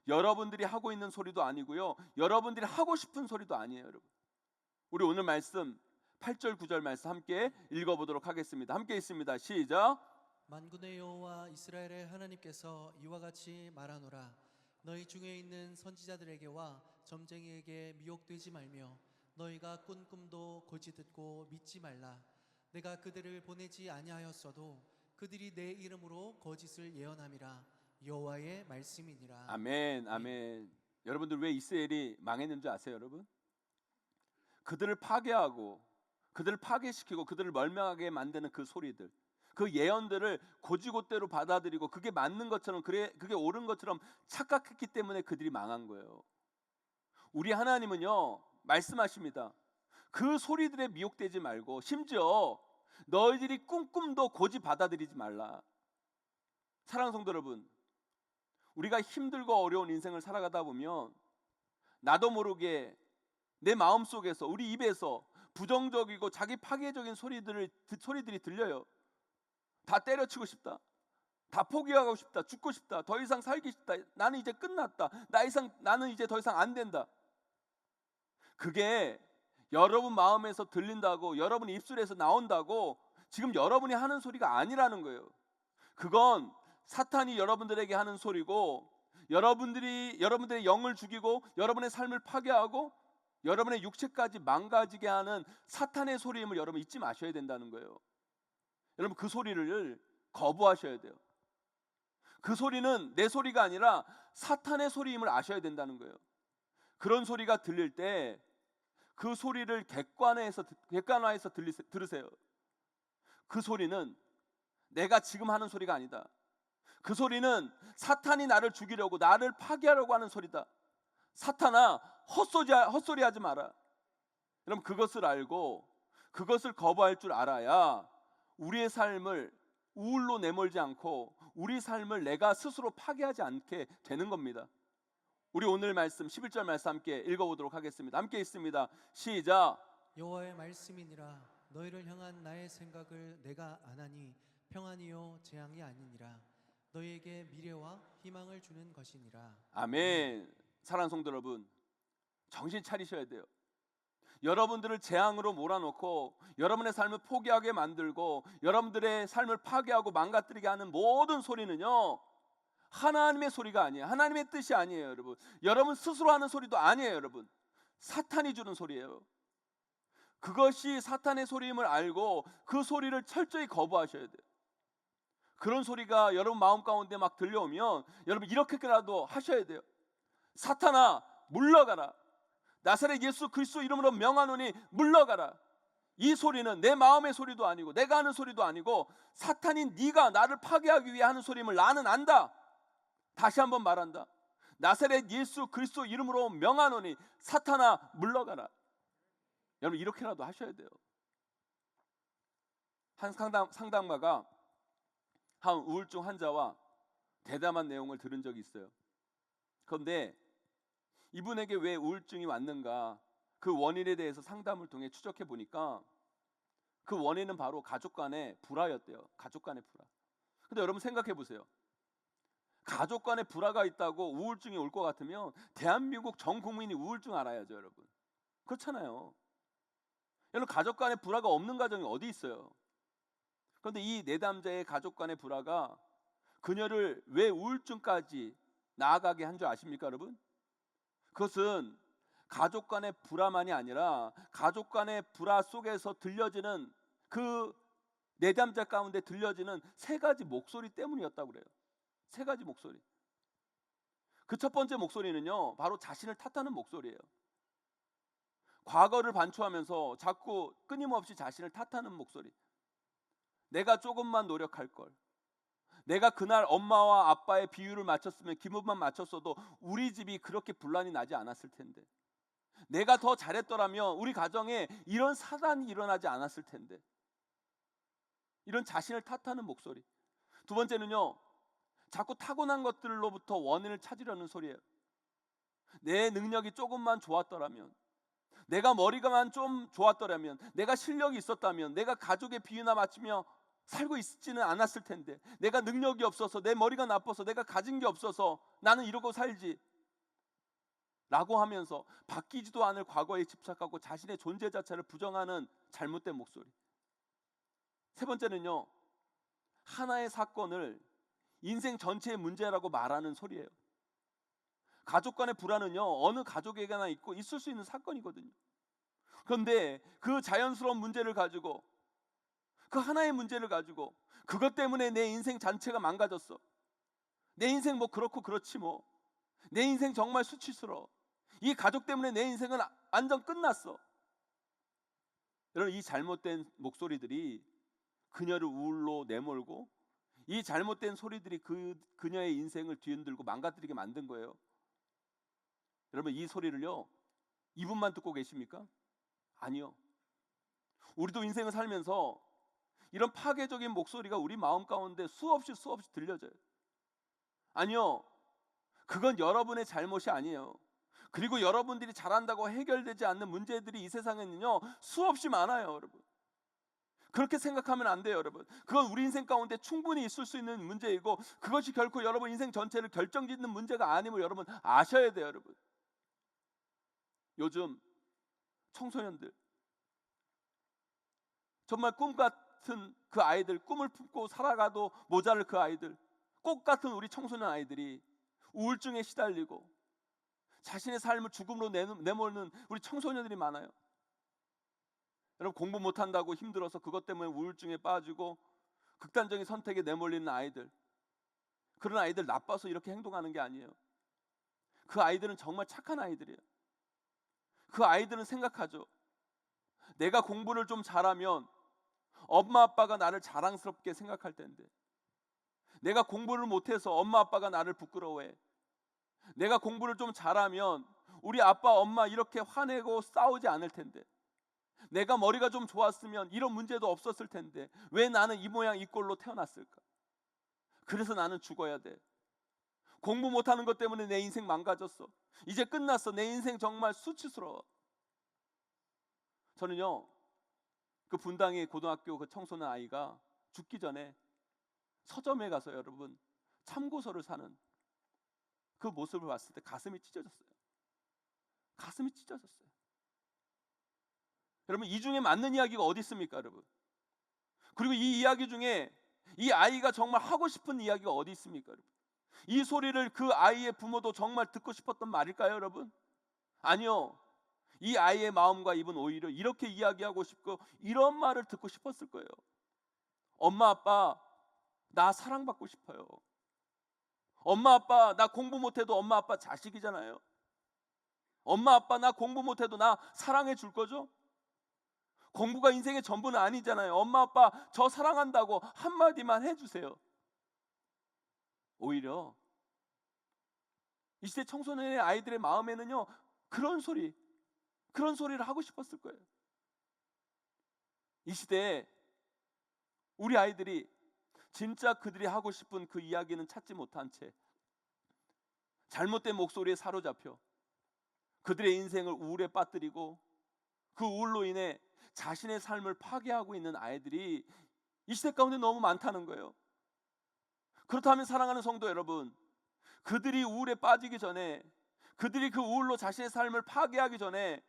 여러분들이 하고 있는 소리도 아니고요. 여러분들이 하고 싶은 소리도 아니에요, 여러분. 우리 오늘 말씀 8절 9절 말씀 함께 읽어보도록 하겠습니다. 함께 있습니다. 시작. 만군의 여호와 이스라엘의 하나님께서 이와 같이 말하노라. 너희 중에 있는 선지자들에게와 점쟁이에게 미혹되지 말며 너희가 꾼 꿈도 고지 듣고 믿지 말라. 내가 그들을 보내지 아니하였어도 그들이 내 이름으로 거짓을 예언함이라. 여호와의 말씀이니라. 아멘, 아멘. 여러분들 왜 이스라엘이 망했는 줄 아세요, 여러분? 그들을 파괴하고 그들을 파괴시키고 그들을 멸망하게 만드는 그 소리들, 그 예언들을 고지고대로 받아들이고 그게 맞는 것처럼 그게 옳은 것처럼 착각했기 때문에 그들이 망한 거예요. 우리 하나님은요 말씀하십니다. 그 소리들에 미혹되지 말고 심지어 너희들이 꿈도 고지 받아들이지 말라. 사랑하는 성도 여러분, 우리가 힘들고 어려운 인생을 살아가다 보면 나도 모르게 내 마음속에서 우리 입에서 부정적이고 자기 파괴적인 소리들이 들려요. 다 때려치고 싶다. 다 포기하고 싶다. 죽고 싶다. 더 이상 살기 싫다. 나는 이제 끝났다. 나는 이제 더 이상 안 된다. 그게 여러분 마음에서 들린다고 여러분 입술에서 나온다고 지금 여러분이 하는 소리가 아니라는 거예요. 그건 사탄이 여러분들에게 하는 소리고 여러분들의 영을 죽이고 여러분의 삶을 파괴하고 여러분의 육체까지 망가지게 하는 사탄의 소리임을 여러분 잊지 마셔야 된다는 거예요. 여러분 그 소리를 거부하셔야 돼요. 그 소리는 내 소리가 아니라 사탄의 소리임을 아셔야 된다는 거예요. 그런 소리가 들릴 때 그 소리를 객관화해서 들으세요. 그 소리는 내가 지금 하는 소리가 아니다. 그 소리는 사탄이 나를 죽이려고 나를 파괴하려고 하는 소리다. 사탄아 헛소리하지 마라. 여러분 그것을 알고 그것을 거부할 줄 알아야 우리의 삶을 우울로 내몰지 않고 우리 삶을 내가 스스로 파괴하지 않게 되는 겁니다. 우리 오늘 말씀 11절 말씀 함께 읽어보도록 하겠습니다. 함께 있습니다. 시작. 여호와의 말씀이니라. 너희를 향한 나의 생각을 내가 아나니 평안이요 재앙이 아니니라. 너희에게 미래와 희망을 주는 것이니라. 아멘. 사랑하는 성도 여러분, 정신 차리셔야 돼요. 여러분들을 재앙으로 몰아넣고 여러분의 삶을 포기하게 만들고 여러분들의 삶을 파괴하고 망가뜨리게 하는 모든 소리는요 하나님의 소리가 아니에요. 하나님의 뜻이 아니에요, 여러분. 여러분 스스로 하는 소리도 아니에요, 여러분. 사탄이 주는 소리예요. 그것이 사탄의 소리임을 알고 그 소리를 철저히 거부하셔야 돼요. 그런 소리가 여러분 마음 가운데 막 들려오면 여러분 이렇게라도 하셔야 돼요. 사탄아 물러가라. 나사렛 예수 그리스도 이름으로 명하노니 물러가라. 이 소리는 내 마음의 소리도 아니고 내가 하는 소리도 아니고 사탄이 네가 나를 파괴하기 위해 하는 소리임을 나는 안다. 다시 한번 말한다. 나사렛 예수 그리스도 이름으로 명하노니 사탄아 물러가라. 여러분 이렇게라도 하셔야 돼요. 한 상담가가 한 우울증 환자와 대담한 내용을 들은 적이 있어요. 그런데 이분에게 왜 우울증이 왔는가 그 원인에 대해서 상담을 통해 추적해 보니까 그 원인은 바로 가족 간의 불화였대요. 가족 간의 불화. 근데 여러분 생각해 보세요. 가족 간의 불화가 있다고 우울증이 올 것 같으면 대한민국 전 국민이 우울증 알아야죠, 여러분. 그렇잖아요. 여러분 가족 간의 불화가 없는 가정이 어디 있어요? 그런데 이 내담자의 가족 간의 불화가 그녀를 왜 우울증까지 나아가게 한 줄 아십니까, 여러분? 그것은 가족 간의 불화만이 아니라 가족 간의 불화 속에서 들려지는 그 내담자 가운데 들려지는 세 가지 목소리 때문이었다고 그래요. 세 가지 목소리. 그 첫 번째 목소리는요, 바로 자신을 탓하는 목소리예요. 과거를 반추하면서 자꾸 끊임없이 자신을 탓하는 목소리. 내가 조금만 노력할 걸. 내가 그날 엄마와 아빠의 비율을 맞췄으면 기분만 맞췄어도 우리 집이 그렇게 분란이 나지 않았을 텐데. 내가 더 잘했더라면 우리 가정에 이런 사단이 일어나지 않았을 텐데. 이런 자신을 탓하는 목소리. 두 번째는요, 자꾸 타고난 것들로부터 원인을 찾으려는 소리예요. 내 능력이 조금만 좋았더라면, 내가 머리가만 좀 좋았더라면, 내가 실력이 있었다면, 내가 가족의 비유나 맞추며 살고 있지는 않았을 텐데, 내가 능력이 없어서, 내 머리가 나빠서, 내가 가진 게 없어서 나는 이러고 살지 라고 하면서 바뀌지도 않을 과거에 집착하고 자신의 존재 자체를 부정하는 잘못된 목소리. 세 번째는요, 하나의 사건을 인생 전체의 문제라고 말하는 소리예요. 가족 간의 불화는요, 어느 가족에게나 있고 있을 수 있는 사건이거든요. 그런데 그 자연스러운 문제를 가지고, 그 하나의 문제를 가지고 그것 때문에 내 인생 전체가 망가졌어. 내 인생 뭐 그렇고 그렇지 뭐. 내 인생 정말 수치스러워. 이 가족 때문에 내 인생은 완전 끝났어. 여러분, 이 잘못된 목소리들이 그녀를 우울로 내몰고, 이 잘못된 소리들이 그녀의 인생을 뒤흔들고 망가뜨리게 만든 거예요. 여러분, 이 소리를요, 이분만 듣고 계십니까? 아니요. 우리도 인생을 살면서 이런 파괴적인 목소리가 우리 마음 가운데 수없이 들려져요. 아니요, 그건 여러분의 잘못이 아니에요. 그리고 여러분들이 잘한다고 해결되지 않는 문제들이 이 세상에는요, 수없이 많아요, 여러분. 그렇게 생각하면 안 돼요, 여러분. 그건 우리 인생 가운데 충분히 있을 수 있는 문제이고, 그것이 결코 여러분 인생 전체를 결정짓는 문제가 아님을 여러분 아셔야 돼요, 여러분. 요즘 청소년들, 정말 꿈 같은 그 아이들, 꿈을 품고 살아가도 모자랄 그 아이들, 꽃 같은 우리 청소년 아이들이 우울증에 시달리고 자신의 삶을 죽음으로 내몰는 우리 청소년들이 많아요. 여러분, 공부 못한다고 힘들어서 그것 때문에 우울증에 빠지고 극단적인 선택에 내몰리는 아이들, 그런 아이들 나빠서 이렇게 행동하는 게 아니에요. 그 아이들은 정말 착한 아이들이에요. 그 아이들은 생각하죠. 내가 공부를 좀 잘하면 엄마 아빠가 나를 자랑스럽게 생각할 텐데, 내가 공부를 못해서 엄마 아빠가 나를 부끄러워해. 내가 공부를 좀 잘하면 우리 아빠 엄마 이렇게 화내고 싸우지 않을 텐데, 내가 머리가 좀 좋았으면 이런 문제도 없었을 텐데 왜 나는 이 모양 이 꼴로 태어났을까? 그래서 나는 죽어야 돼. 공부 못하는 것 때문에 내 인생 망가졌어. 이제 끝났어. 내 인생 정말 수치스러워. 저는요, 그 분당의 고등학교 그 청소년 아이가 죽기 전에 서점에 가서 여러분 참고서를 사는 그 모습을 봤을 때 가슴이 찢어졌어요. 가슴이 찢어졌어요. 여러분, 이 중에 맞는 이야기가 어디 있습니까, 여러분? 그리고 이 이야기 중에 이 아이가 정말 하고 싶은 이야기가 어디 있습니까, 여러분? 이 소리를 그 아이의 부모도 정말 듣고 싶었던 말일까요, 여러분? 아니요. 이 아이의 마음과 입은 오히려 이렇게 이야기하고 싶고 이런 말을 듣고 싶었을 거예요. 엄마 아빠, 나 사랑받고 싶어요. 엄마 아빠, 나 공부 못해도 엄마 아빠 자식이잖아요. 엄마 아빠 나 공부 못해도 나 사랑해 줄 거죠? 공부가 인생의 전부는 아니잖아요. 엄마 아빠 저 사랑한다고 한마디만 해주세요. 오히려 이 시대 청소년의 아이들의 마음에는요, 그런 소리를 하고 싶었을 거예요. 이 시대에 우리 아이들이 진짜 그들이 하고 싶은 그 이야기는 찾지 못한 채 잘못된 목소리에 사로잡혀 그들의 인생을 우울에 빠뜨리고 그 우울로 인해 자신의 삶을 파괴하고 있는 아이들이 이 시대 가운데 너무 많다는 거예요. 그렇다면 사랑하는 성도 여러분, 그들이 우울에 빠지기 전에, 그들이 그 우울로 자신의 삶을 파괴하기 전에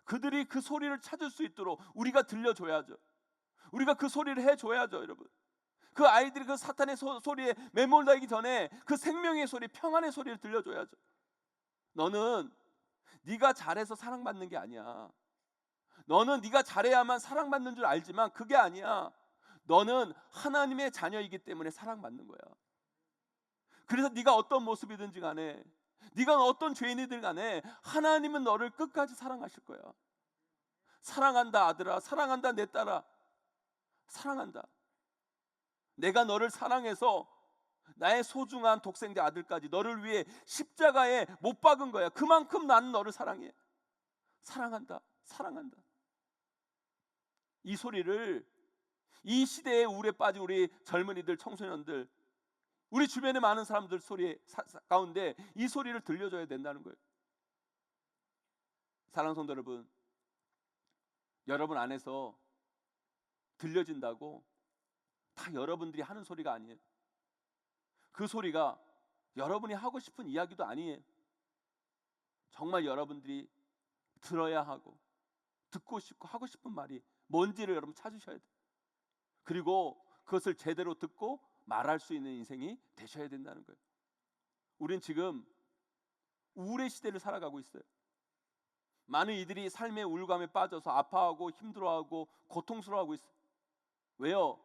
그들이 그 소리를 찾을 수 있도록 우리가 들려줘야죠. 우리가 그 소리를 해줘야죠. 여러분, 그 아이들이 그 사탄의 소리에 매몰되기 전에 그 생명의 소리, 평안의 소리를 들려줘야죠. 너는 네가 잘해서 사랑받는 게 아니야. 너는 네가 잘해야만 사랑받는 줄 알지만 그게 아니야. 너는 하나님의 자녀이기 때문에 사랑받는 거야. 그래서 네가 어떤 모습이든지 간에, 네가 어떤 죄인이든 간에 하나님은 너를 끝까지 사랑하실 거야. 사랑한다 아들아, 사랑한다 내 딸아, 사랑한다. 내가 너를 사랑해서 나의 소중한 독생자 아들까지 너를 위해 십자가에 못 박은 거야. 그만큼 나는 너를 사랑해. 사랑한다, 사랑한다. 이 소리를 이 시대의 우울에 빠진 우리 젊은이들, 청소년들, 우리 주변에 많은 사람들 소리 가운데 이 소리를 들려줘야 된다는 거예요. 사랑하는 성도 여러분, 여러분 안에서 들려진다고 다 여러분들이 하는 소리가 아니에요. 그 소리가 여러분이 하고 싶은 이야기도 아니에요. 정말 여러분들이 들어야 하고 듣고 싶고 하고 싶은 말이 뭔지를 여러분 찾으셔야 돼요. 그리고 그것을 제대로 듣고 말할 수 있는 인생이 되셔야 된다는 거예요. 우린 지금 우울의 시대를 살아가고 있어요. 많은 이들이 삶의 우울감에 빠져서 아파하고 힘들어하고 고통스러워하고 있어요. 왜요?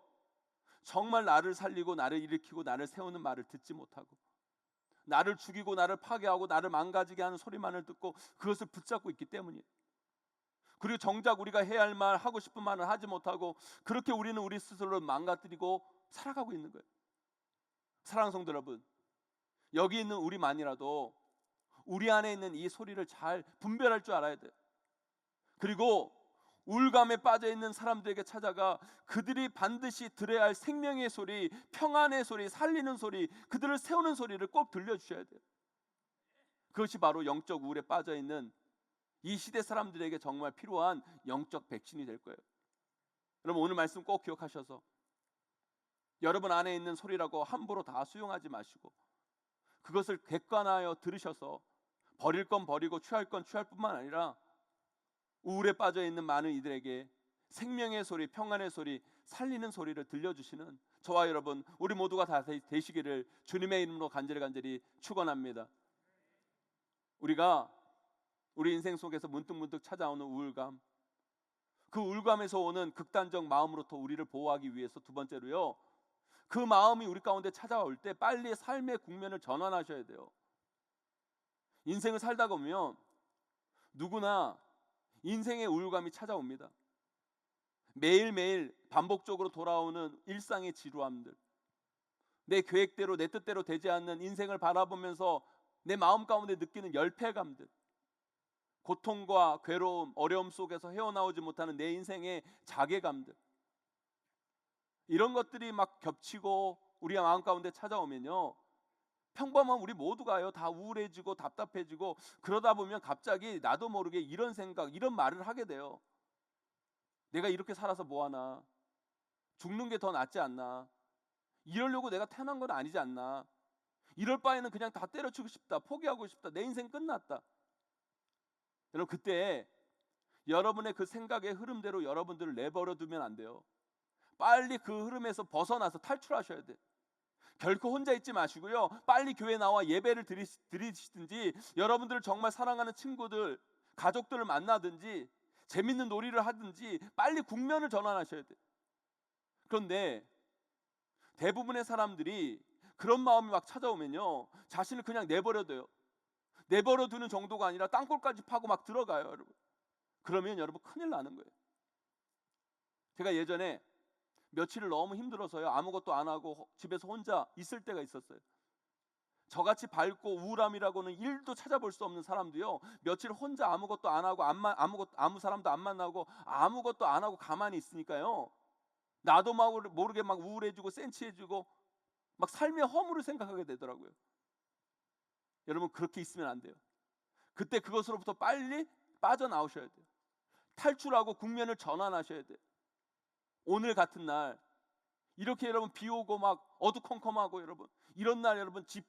정말 나를 살리고 나를 일으키고 나를 세우는 말을 듣지 못하고, 나를 죽이고 나를 파괴하고 나를 망가지게 하는 소리만을 듣고 그것을 붙잡고 있기 때문이에요. 그리고 정작 우리가 해야 할 말, 하고 싶은 말을 하지 못하고 그렇게 우리는 우리 스스로를 망가뜨리고 살아가고 있는 거예요. 사랑하는 성도 여러분, 여기 있는 우리만이라도 우리 안에 있는 이 소리를 잘 분별할 줄 알아야 돼요. 그리고 우울감에 빠져 있는 사람들에게 찾아가 그들이 반드시 들어야 할 생명의 소리, 평안의 소리, 살리는 소리, 그들을 세우는 소리를 꼭 들려주셔야 돼요. 그것이 바로 영적 우울에 빠져 있는 이 시대 사람들에게 정말 필요한 영적 백신이 될 거예요. 여러분, 오늘 말씀 꼭 기억하셔서 여러분 안에 있는 소리라고 함부로 다 수용하지 마시고 그것을 객관하여 들으셔서 버릴 건 버리고 취할 건 취할 뿐만 아니라 우울에 빠져 있는 많은 이들에게 생명의 소리, 평안의 소리, 살리는 소리를 들려주시는 저와 여러분, 우리 모두가 다 되시기를 주님의 이름으로 간절히 축원합니다. 우리가 우리 인생 속에서 문득문득 찾아오는 우울감, 그 우울감에서 오는 극단적 마음으로부터 우리를 보호하기 위해서 두 번째로요, 그 마음이 우리 가운데 찾아올 때 빨리 삶의 국면을 전환하셔야 돼요. 인생을 살다 보면 누구나 인생의 우울감이 찾아옵니다. 매일매일 반복적으로 돌아오는 일상의 지루함들, 내 계획대로 내 뜻대로 되지 않는 인생을 바라보면서 내 마음 가운데 느끼는 열패감들, 고통과 괴로움, 어려움 속에서 헤어나오지 못하는 내 인생의 자괴감들, 이런 것들이 막 겹치고 우리 마음 가운데 찾아오면요, 평범한 우리 모두가요 다 우울해지고 답답해지고, 그러다 보면 갑자기 나도 모르게 이런 생각, 이런 말을 하게 돼요. 내가 이렇게 살아서 뭐하나, 죽는 게 더 낫지 않나, 이러려고 내가 태어난 건 아니지 않나, 이럴 바에는 그냥 다 때려치고 싶다, 포기하고 싶다, 내 인생 끝났다. 여러분, 그때 여러분의 그 생각의 흐름대로 여러분들을 내버려 두면 안 돼요. 빨리 그 흐름에서 벗어나서 탈출하셔야 돼요. 결코 혼자 있지 마시고요, 빨리 교회 나와 예배를 드리시든지, 여러분들을 정말 사랑하는 친구들, 가족들을 만나든지, 재밌는 놀이를 하든지 빨리 국면을 전환하셔야 돼요. 그런데 대부분의 사람들이 그런 마음이 막 찾아오면요, 자신을 그냥 내버려둬요. 내버려 두는 정도가 아니라 땅굴까지 파고 막 들어가요, 여러분. 그러면 여러분 큰일 나는 거예요. 제가 예전에 며칠을 너무 힘들어서요, 아무것도 안 하고 집에서 혼자 있을 때가 있었어요. 저같이 밝고 우울함이라고는 일도 찾아볼 수 없는 사람도요, 며칠 혼자 아무것도 안 하고 아무 사람도 안 만나고 아무것도 안 하고 가만히 있으니까요, 나도 모르게 막 우울해지고 센치해지고 막 삶의 허물을 생각하게 되더라고요. 여러분, 그렇게 있으면 안 돼요. 그때 그것으로부터 빨리 빠져나오셔야 돼요. 탈출하고 국면을 전환하셔야 돼요. 오늘 같은 날 이렇게 여러분 비 오고 막 어두컴컴하고 여러분 이런 날 여러분 집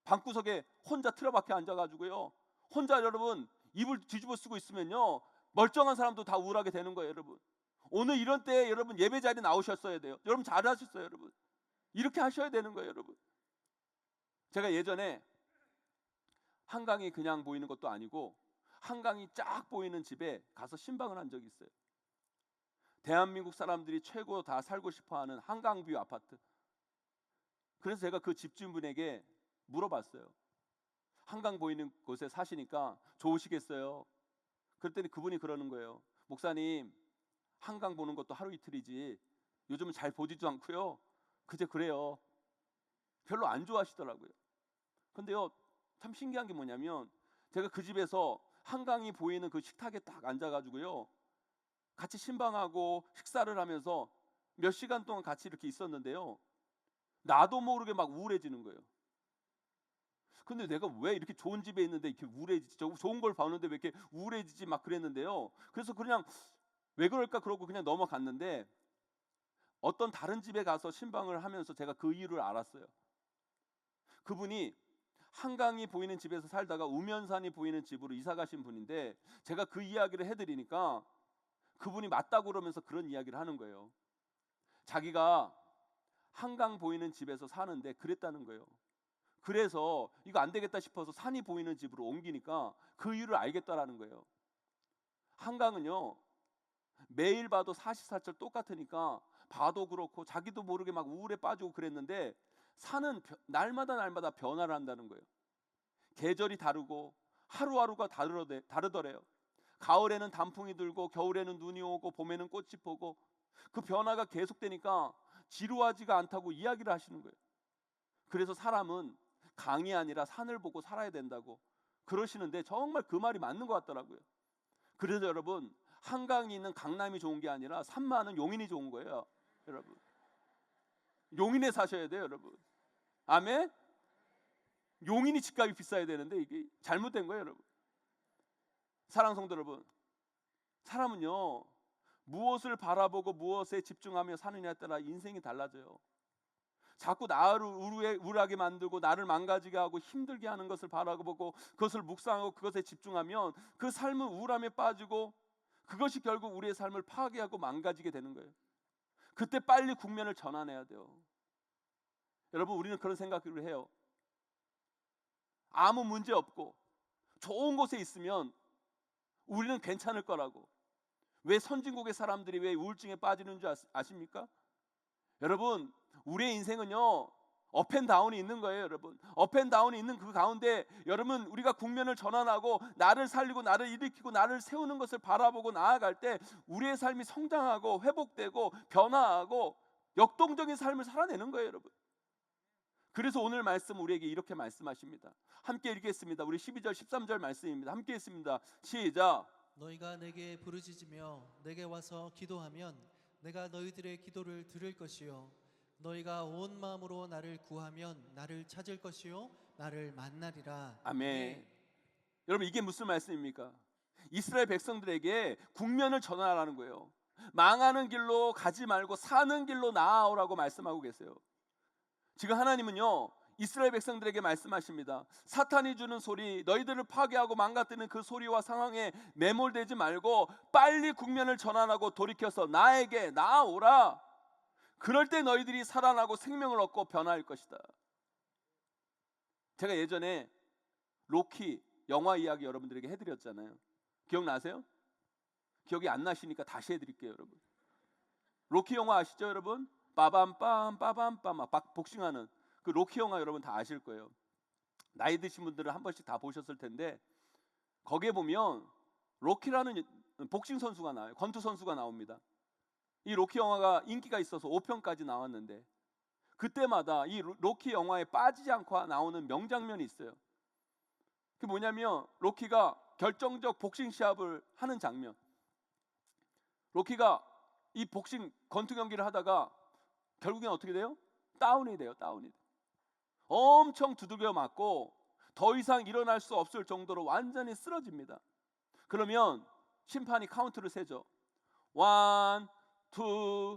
방구석에 혼자 틀어박혀 앉아가지고요, 혼자 여러분 이불 뒤집어 쓰고 있으면요, 멀쩡한 사람도 다 우울하게 되는 거예요. 여러분, 오늘 이런 때 여러분 예배 자리 나오셨어야 돼요. 여러분 잘하셨어요. 여러분 이렇게 하셔야 되는 거예요. 여러분, 제가 예전에 한강이 그냥 보이는 것도 아니고 한강이 쫙 보이는 집에 가서 신방을 한 적이 있어요. 대한민국 사람들이 최고 다 살고 싶어하는 한강뷰 아파트. 그래서 제가 그 집주인분에게 물어봤어요. 한강 보이는 곳에 사시니까 좋으시겠어요? 그랬더니 그분이 그러는 거예요. 목사님, 한강 보는 것도 하루 이틀이지 요즘은 잘 보지도 않고요, 그저 그래요. 별로 안 좋아하시더라고요. 근데요, 참 신기한 게 뭐냐면 제가 그 집에서 한강이 보이는 그 식탁에 딱 앉아가지고요, 같이 신방하고 식사를 하면서 몇 시간 동안 같이 이렇게 있었는데요, 나도 모르게 막 우울해지는 거예요. 근데 내가 왜 이렇게 좋은 집에 있는데 이렇게 우울해지지? 저 좋은 걸 봤는데 왜 이렇게 우울해지지? 막 그랬는데요. 그래서 그냥 왜 그럴까 그러고 그냥 넘어갔는데, 어떤 다른 집에 가서 신방을 하면서 제가 그 이유를 알았어요. 그분이 한강이 보이는 집에서 살다가 우면산이 보이는 집으로 이사 가신 분인데, 제가 그 이야기를 해드리니까 그분이 맞다고 그러면서 그런 이야기를 하는 거예요. 자기가 한강 보이는 집에서 사는데 그랬다는 거예요. 그래서 이거 안 되겠다 싶어서 산이 보이는 집으로 옮기니까 그 이유를 알겠다라는 거예요. 한강은요, 매일 봐도 24철 똑같으니까 봐도 그렇고 자기도 모르게 막 우울에 빠지고 그랬는데, 산은 날마다 변화를 한다는 거예요. 계절이 다르고 하루하루가 다르더래요. 가을에는 단풍이 들고 겨울에는 눈이 오고 봄에는 꽃이 피고, 그 변화가 계속되니까 지루하지가 않다고 이야기를 하시는 거예요. 그래서 사람은 강이 아니라 산을 보고 살아야 된다고 그러시는데, 정말 그 말이 맞는 것 같더라고요. 그래서 여러분, 한강이 있는 강남이 좋은 게 아니라 산 많은 용인이 좋은 거예요. 여러분, 용인에 사셔야 돼요. 여러분, 아멘. 용인이 집값이 비싸야 되는데 이게 잘못된 거예요. 여러분, 사랑하는 성도 여러분, 사람은요, 무엇을 바라보고 무엇에 집중하며 사느냐에 따라 인생이 달라져요. 자꾸 나를 우울하게 만들고 나를 망가지게 하고 힘들게 하는 것을 바라보고 그것을 묵상하고 그것에 집중하면 그 삶은 우울함에 빠지고 그것이 결국 우리의 삶을 파괴하고 망가지게 되는 거예요. 그때 빨리 국면을 전환해야 돼요. 여러분, 우리는 그런 생각을 해요. 아무 문제 없고 좋은 곳에 있으면 우리는 괜찮을 거라고. 왜 선진국의 사람들이 왜 우울증에 빠지는 줄 아십니까? 여러분, 우리의 인생은요, 업앤다운이 있는 거예요. 여러분, 업앤다운이 있는 그 가운데 여러분, 우리가 국면을 전환하고 나를 살리고 나를 일으키고 나를 세우는 것을 바라보고 나아갈 때 우리의 삶이 성장하고 회복되고 변화하고 역동적인 삶을 살아내는 거예요. 여러분, 그래서 오늘 말씀 우리에게 이렇게 말씀하십니다. 함께 읽겠습니다. 우리 12절 13절 말씀입니다. 함께 읽습니다. 시작. 너희가 내게 부르짖으며 내게 와서 기도하면 내가 너희들의 기도를 들을 것이요, 너희가 온 마음으로 나를 구하면 나를 찾을 것이요 나를 만나리라. 아멘. 여러분, 이게 무슨 말씀입니까? 이스라엘 백성들에게 국면을 전환하라는 거예요. 망하는 길로 가지 말고 사는 길로 나아오라고 말씀하고 계세요. 지금 하나님은요, 이스라엘 백성들에게 말씀하십니다. 사탄이 주는 소리, 너희들을 파괴하고 망가뜨리는 그 소리와 상황에 매몰되지 말고 빨리 국면을 전환하고 돌이켜서 나에게 나아오라. 그럴 때 너희들이 살아나고 생명을 얻고 변화할 것이다. 제가 예전에 로키 영화 이야기 여러분들에게 해드렸잖아요. 기억나세요? 기억이 안 나시니까 다시 해드릴게요. 여러분, 로키 영화 아시죠? 여러분, 빠밤빰 빠밤빰 막 복싱하는 그 로키 영화 여러분 다 아실 거예요. 나이 드신 분들은 한 번씩 다 보셨을 텐데 거기에 보면 로키라는 복싱 선수가 나와요. 권투 선수가 나옵니다. 이 로키 영화가 인기가 있어서 5편까지 나왔는데 그때마다 이 로키 영화에 빠지지 않고 나오는 명장면이 있어요. 그게 뭐냐면 로키가 결정적 복싱 시합을 하는 장면. 로키가 이 복싱 권투 경기를 하다가 결국엔 어떻게 돼요? 다운이 돼요. 엄청 두들겨 맞고 더 이상 일어날 수 없을 정도로 완전히 쓰러집니다. 그러면 심판이 카운트를 세죠. 1, 2,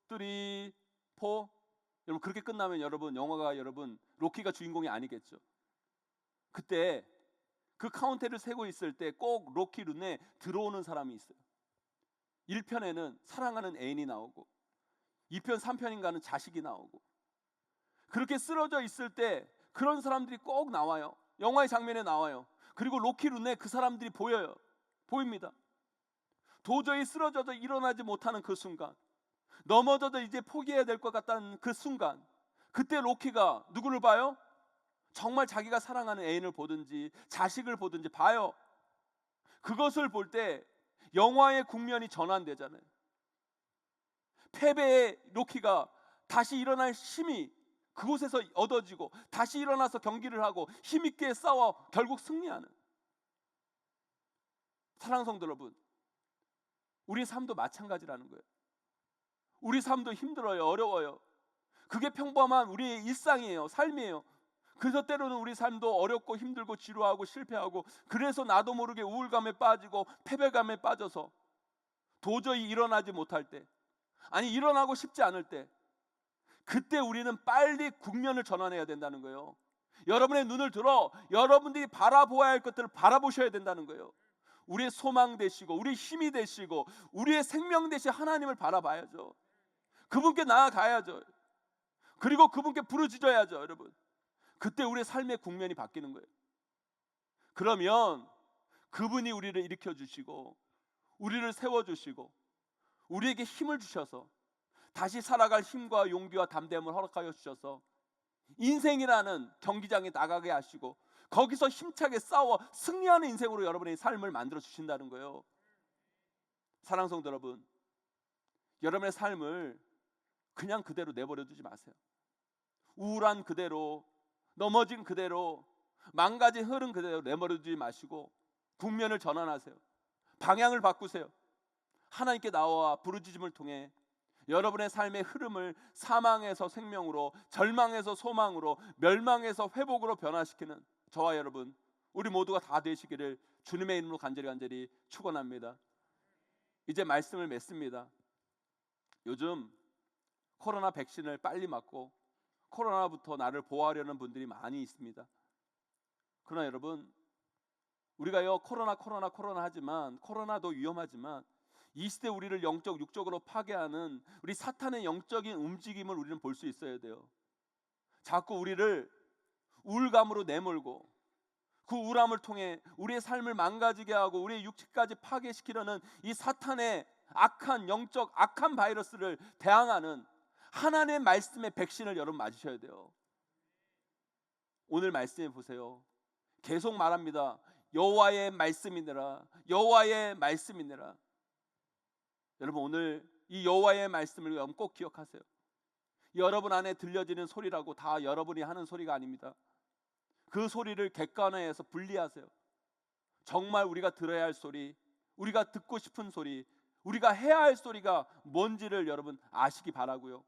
3, 4. 여러분 그렇게 끝나면 영화가 로키가 주인공이 아니겠죠. 그때 그 카운트를 세고 있을 때 꼭 로키 눈에 들어오는 사람이 있어요. 1편에는 사랑하는 애인이 나오고 2편, 3편인가는 자식이 나오고 그렇게 쓰러져 있을 때 그런 사람들이 꼭 나와요. 영화의 장면에 나와요. 그리고 로키 눈에 그 사람들이 보입니다. 도저히 쓰러져서 일어나지 못하는 그 순간, 넘어져서 이제 포기해야 될 것 같다는 그 순간, 그때 로키가 누구를 봐요? 정말 자기가 사랑하는 애인을 보든지 자식을 보든지 봐요. 그것을 볼 때 영화의 국면이 전환되잖아요. 패배의 로키가 다시 일어날 힘이 그곳에서 얻어지고 다시 일어나서 경기를 하고 힘있게 싸워 결국 승리하는. 사랑하는 성도 여러분, 우리 삶도 마찬가지라는 거예요. 우리 삶도 힘들어요. 어려워요. 그게 평범한 우리의 일상이에요. 삶이에요. 그래서 때로는 우리 삶도 어렵고 힘들고 지루하고 실패하고 그래서 나도 모르게 우울감에 빠지고 패배감에 빠져서 도저히 일어나지 못할 때, 아니 일어나고 싶지 않을 때, 그때 우리는 빨리 국면을 전환해야 된다는 거예요. 여러분의 눈을 들어 여러분들이 바라보아야 할 것들을 바라보셔야 된다는 거예요. 우리의 소망 되시고 우리의 힘이 되시고 우리의 생명 되신 하나님을 바라봐야죠. 그분께 나아가야죠. 그리고 그분께 부르짖어야죠. 여러분, 그때 우리의 삶의 국면이 바뀌는 거예요. 그러면 그분이 우리를 일으켜 주시고 우리를 세워주시고 우리에게 힘을 주셔서 다시 살아갈 힘과 용기와 담대함을 허락하여 주셔서 인생이라는 경기장에 나가게 하시고 거기서 힘차게 싸워 승리하는 인생으로 여러분의 삶을 만들어 주신다는 거예요. 사랑하는 성도 여러분, 여러분의 삶을 그냥 그대로 내버려 두지 마세요. 우울한 그대로, 넘어진 그대로, 망가진 흐름 그대로 내버려 두지 마시고 국면을 전환하세요. 방향을 바꾸세요. 하나님께 나와 부르짖음을 통해 여러분의 삶의 흐름을 사망에서 생명으로, 절망에서 소망으로, 멸망에서 회복으로 변화시키는 저와 여러분, 우리 모두가 다 되시기를 주님의 이름으로 간절히 축원합니다. 이제 말씀을 맺습니다. 요즘 코로나 백신을 빨리 맞고 코로나부터 나를 보호하려는 분들이 많이 있습니다. 그러나 여러분, 우리가요 코로나 하지만, 코로나도 위험하지만 이 시대 우리를 영적 육적으로 파괴하는 우리 사탄의 영적인 움직임을 우리는 볼 수 있어야 돼요. 자꾸 우리를 우울감으로 내몰고 그 우울함을 통해 우리의 삶을 망가지게 하고 우리의 육체까지 파괴시키려는 이 사탄의 악한 영적 악한 바이러스를 대항하는 하나님의 말씀의 백신을 여러분 맞으셔야 돼요. 오늘 말씀해 보세요. 계속 말합니다. 여호와의 말씀이니라, 여호와의 말씀이니라. 여러분, 오늘 이 여호와의 말씀을 여러분 꼭 기억하세요. 여러분 안에 들려지는 소리라고 다 여러분이 하는 소리가 아닙니다. 그 소리를 객관화해서 분리하세요. 정말 우리가 들어야 할 소리, 우리가 듣고 싶은 소리, 우리가 해야 할 소리가 뭔지를 여러분 아시기 바라고요.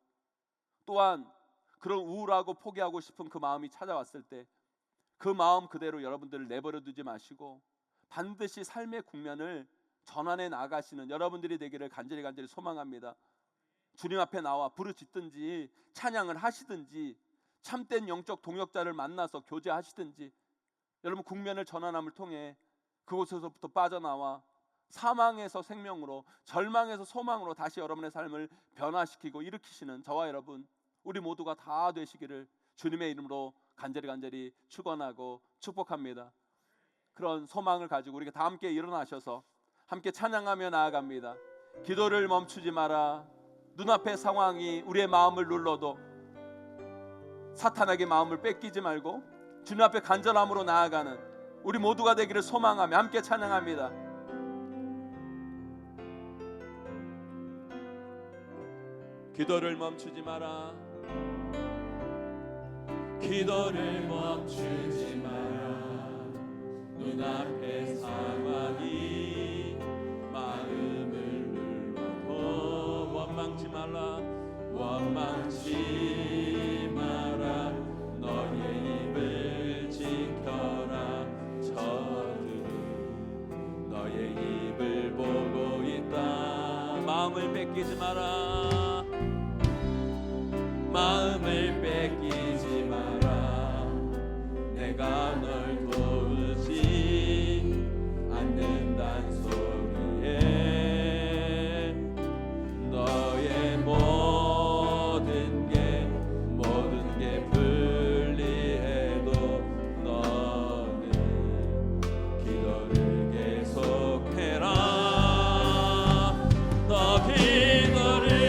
또한 그런 우울하고 포기하고 싶은 그 마음이 찾아왔을 때 그 마음 그대로 여러분들을 내버려 두지 마시고 반드시 삶의 국면을 전환해 나가시는 여러분들이 되기를 간절히 소망합니다. 주님 앞에 나와 부르짖든지 찬양을 하시든지 참된 영적 동역자를 만나서 교제하시든지 여러분 국면을 전환함을 통해 그곳에서부터 빠져나와 사망에서 생명으로, 절망에서 소망으로 다시 여러분의 삶을 변화시키고 일으키시는 저와 여러분, 우리 모두가 다 되시기를 주님의 이름으로 간절히 축원하고 축복합니다. 그런 소망을 가지고 우리가 다 함께 일어나셔서 함께 찬양하며 나아갑니다. 기도를 멈추지 마라. 눈앞의 상황이 우리의 마음을 눌러도 사탄에게 마음을 뺏기지 말고 주님 앞에 간절함으로 나아가는 우리 모두가 되기를 소망하며 함께 찬양합니다. 기도를 멈추지 마라. 기도를 멈추지 마라. 눈앞의 상황이 마음을 눌러도 원망치 말라. 원망치 마라. 너의 입을 지켜라. 저들은 너의 입을 보고 있다. 마음을 뺏기지 마라. 마음을 뺏기지 마라. 내가 널 도우지 않는단 소리에 너의 모든 게 불리해도 너는 기도를 계속해라. 너 기도를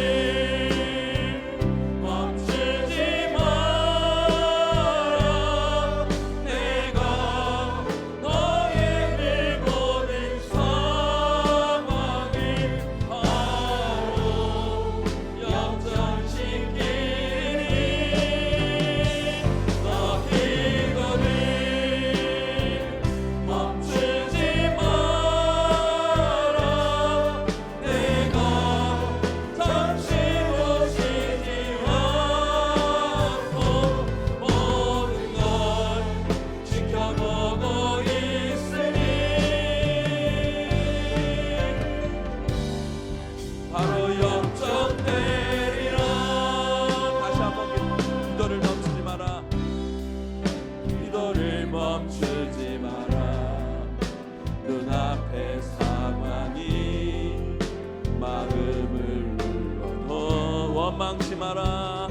원망치 마라.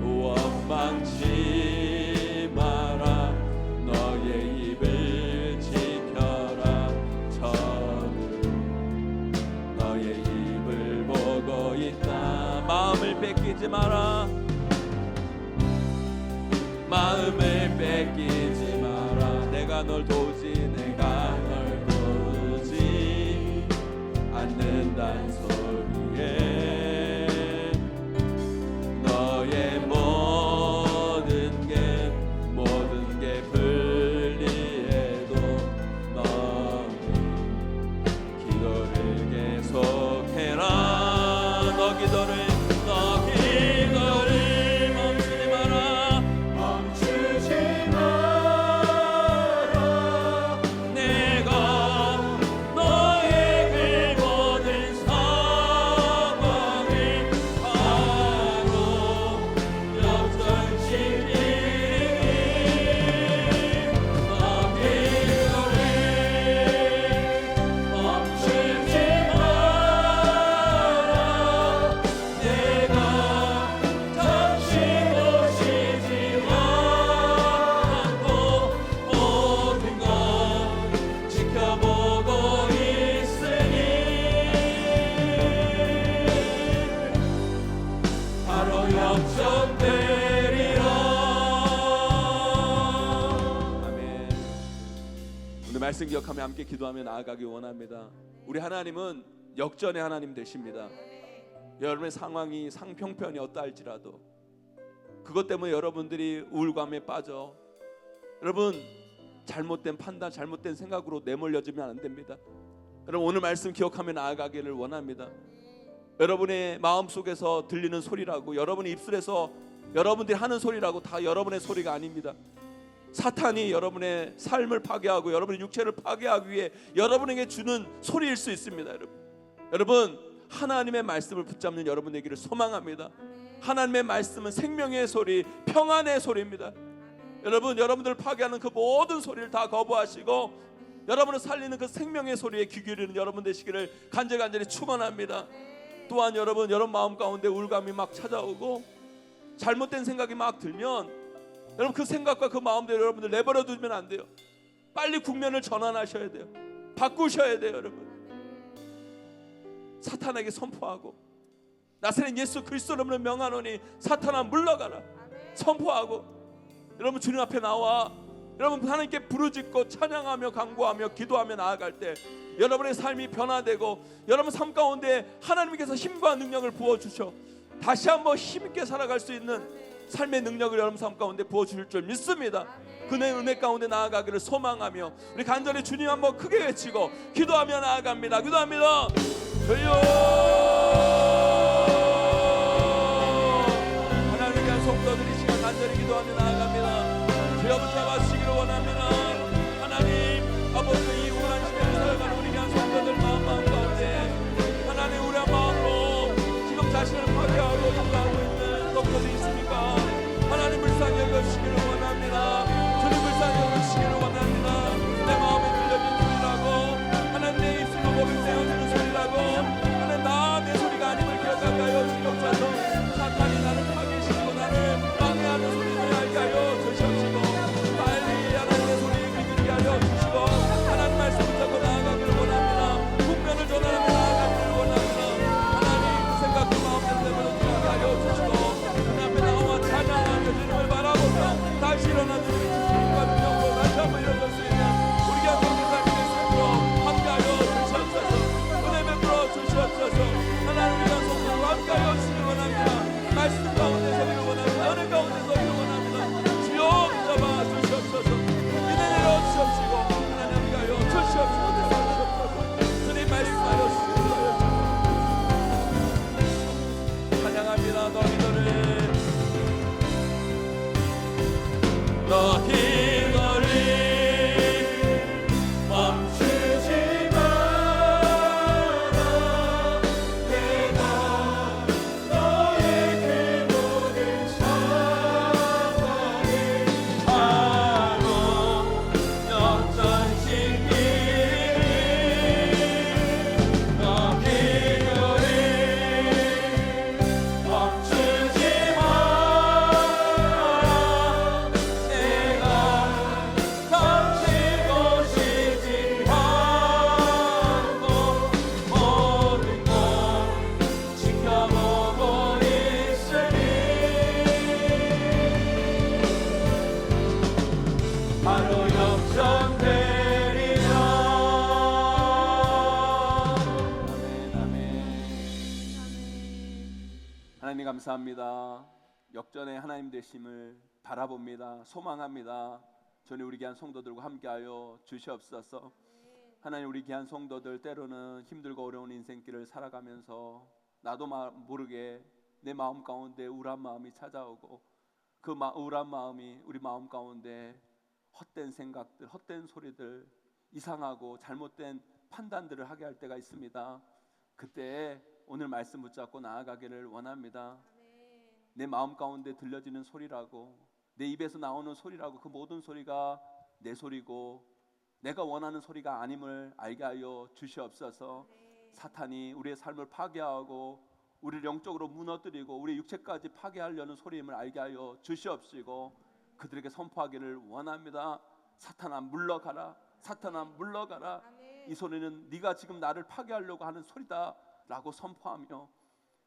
원망치 마라. 너의 입을 지켜라. 저들은 너의 입을 보고 있다. 마음을 뺏기지 마라. 마음을 뺏기지 마라. 내가 널 도우지 내가 널 도우지 않는단 소리에 너의 모든 게 불리해도 너는 기도를 계속해라. 너 기도를 멈추지 마라. 멈추지 마라. 내가 너의 그 모든 상황을 바로 역전시키니 너 기도를 멈추지 마라. 내가 잠시 보시지 않고 모든 걸 지켜보고 있으니 바로 역전되리라. 아멘. 오늘 말씀 기억하며 함께 기도하며 나아가기 원합니다. 우리 하나님은 역전의 하나님 되십니다. 여러분의 상황이 상평편이 어떠할지라도 그것 때문에 여러분들이 우울감에 빠져 여러분 잘못된 판단, 잘못된 생각으로 내몰려지면 안 됩니다. 여러분 오늘 말씀 기억하며 나아가기를 원합니다. 여러분의 마음속에서 들리는 소리라고, 여러분의 입술에서 여러분들이 하는 소리라고 다 여러분의 소리가 아닙니다. 사탄이 여러분의 삶을 파괴하고 여러분의 육체를 파괴하기 위해 여러분에게 주는 소리일 수 있습니다. 여러분 하나님의 말씀을 붙잡는 여러분 되기를 소망합니다. 하나님의 말씀은 생명의 소리, 평안의 소리입니다. 여러분들 파괴하는 그 모든 소리를 다 거부하시고 여러분을 살리는 그 생명의 소리에 귀 기울이는 여러분 되시기를 간절히 축원합니다. 또한 여러분 마음 가운데 우울감이 막 찾아오고 잘못된 생각이 막 들면 여러분 그 생각과 그 마음대로 여러분들 내버려 두면 안 돼요. 빨리 국면을 전환하셔야 돼요. 바꾸셔야 돼요. 여러분 사탄에게 선포하고 나사렛 예수 그리스도로 명하노니 사탄아 물러가라 선포하고 여러분 주님 앞에 나와 여러분 하나님께 부르짖고 찬양하며 간구하며 기도하며 나아갈 때 여러분의 삶이 변화되고 여러분 삶 가운데 하나님께서 힘과 능력을 부어주셔 다시 한번 힘있게 살아갈 수 있는 삶의 능력을 여러분 삶 가운데 부어주실 줄 믿습니다. 그의 은혜 가운데 나아가기를 소망하며 우리 간절히 주님 한번 크게 외치고 기도하며 나아갑니다. 기도합니다. 주여, 하나님을 위한 성도들이 시간 간절히 기도하며 나아갑니다. 주여 붙잡아주시기를 원합니다. 하나님 아버지 이 우울한 시대를 살아가는 우리 위한 성도들 마음 가운데 하나님 우리 마음으로 지금 자신을 파괴하고 인도하고 있는 성도들이 있습니까? 하나님 불쌍히 여겨주시기를 원합니다. 주님 불쌍히 여겨주시기를 원합니다. 내 마음에 들려진 소리라고 하나님 내 입술로 목을 세워주는 소리라고 하나님 나 내 소리가 아님을 기억하게 하여 주시옵소서. 사탄이 나를 파괴시키고 나를 방해하는 소리를 알게 하여 주시옵시고 빨리 하나님의 소리를 귀들게 하여 주시고 하나님 말씀 붙잡고 나아가기를 원합니다. 국면을 전하며 나아가기를 원합니다. 하나님 그 생각 그 마음대로 들게 하여 주시고 하나님 앞에 나와 찬양하며 주님을 바라보며 다시 일어나는 주님과 능력으로 다시 한번 일어설 수 있는 우리 곁에 삶의 삶으로 함께하여 주시옵소서. 은혜 베풀어 주시옵소서. 하나님 우리가 성도로 함께하여 주시기 원합니다. 말씀 가운데 서기를 원합니다. 은혜 가운데 서기를 원합니다. 주여 붙잡아 주시옵소서. 은혜 내려 주시옵시고 하나님 함께하여 주시옵소서. 주님 말씀하여 주시옵소서. 찬양합니다. 너 기도를 너 기도를 멈추지 마라. 내가 너의 그 모든 사랑을 바로 역전시키리. 너 기도를 멈추지 마라. 내가 닥치고 싶지 않고 모든 걸 지켜보고 있으니 바로 역전되리라. 아멘, 아멘. 하나님 감사합니다. 역전의 하나님 되심을 바라봅니다. 소망합니다. 전에 우리 귀한 성도들과 함께하여 주시옵소서. 하나님 우리 귀한 성도들 때로는 힘들고 어려운 인생길을 살아가면서 나도 모르게 내 마음 가운데 우울한 마음이 찾아오고 그 우울한 마음이 우리 마음 가운데 헛된 생각들, 헛된 소리들, 이상하고 잘못된 판단들을 하게 할 때가 있습니다. 그때 오늘 말씀 붙잡고 나아가기를 원합니다. 내 마음 가운데 들려지는 소리라고, 내 입에서 나오는 소리라고, 그 모든 소리가 내 소리고 내가 원하는 소리가 아님을 알게 하여 주시옵소서. 사탄이 우리의 삶을 파괴하고 우리를 영적으로 무너뜨리고 우리 육체까지 파괴하려는 소리임을 알게 하여 주시옵시고 그들에게 선포하기를 원합니다. 사탄아 물러가라. 사탄아 물러가라. 이 소리는 네가 지금 나를 파괴하려고 하는 소리다 라고 선포하며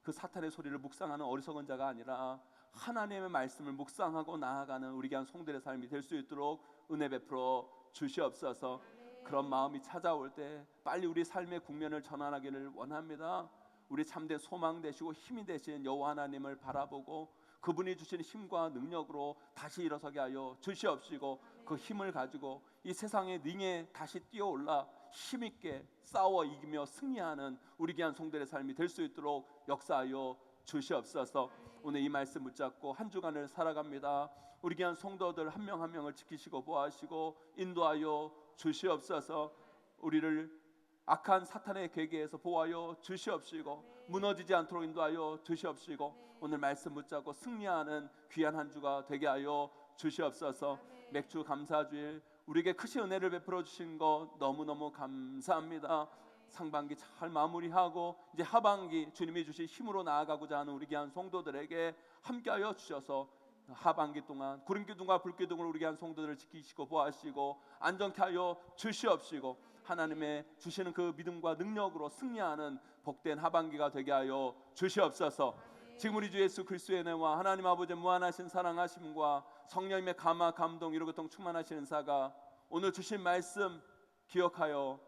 그 사탄의 소리를 묵상하는 어리석은 자가 아니라 하나님의 말씀을 묵상하고 나아가는 우리 귀한 성도의 삶이 될 수 있도록 은혜 베풀어 주시옵소서. 그런 마음이 찾아올 때 빨리 우리 삶의 국면을 전환하기를 원합니다. 우리 참된 소망 되시고 힘이 되신 여호와 하나님을 바라보고 그분이 주신 힘과 능력으로 다시 일어서게 하여 주시옵시고 그 힘을 가지고 이 세상의 링에 다시 뛰어올라 힘있게 싸워 이기며 승리하는 우리 귀한 성도의 삶이 될 수 있도록 역사하여 주시옵소서. 오늘 이 말씀 붙잡고 한 주간을 살아갑니다. 우리 귀한 성도들 한 명 한 명을 지키시고 보호하시고 인도하여 주시옵소서. 우리를 악한 사탄의 계계에서 보호하여 주시옵시고 무너지지 않도록 인도하여 주시옵시고 오늘 말씀 붙잡고 승리하는 귀한 한 주가 되게 하여 주시옵소서. 맥주 감사주일 우리에게 크신 은혜를 베풀어 주신 것 너무너무 감사합니다. 상반기 잘 마무리하고 이제 하반기 주님이 주신 힘으로 나아가고자 하는 우리 귀한 성도들에게 함께하여 주셔서 하반기 동안 구름 기둥과 불 기둥으로 우리 귀한 성도들을 지키시고 보호하시고 안전케 하여 주시옵시고 하나님의 주시는 그 믿음과 능력으로 승리하는 복된 하반기가 되게 하여 주시옵소서. 지금 우리 주 예수 그리스도의 은혜와 하나님 아버지의 무한하신 사랑하심과 성령님의 감화 감동 위로 고통 충만하시는 사가 오늘 주신 말씀 기억하여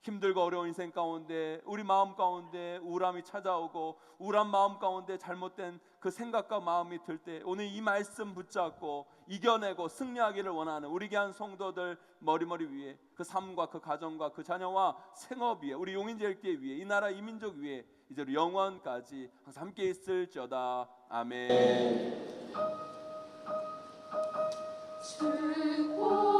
힘들고 어려운 인생 가운데 우리 마음 가운데 우울함이 찾아오고 우울한 마음 가운데 잘못된 그 생각과 마음이 들 때 오늘 이 말씀 붙잡고 이겨내고 승리하기를 원하는 우리 귀한 성도들 머리머리 위에 그 삶과 그 가정과 그 자녀와 생업 위에 우리 용인제일교회 위에 이 나라 이 민족 위에 이제로 영원까지 항상 함께 있을지어다. 아멘. 주고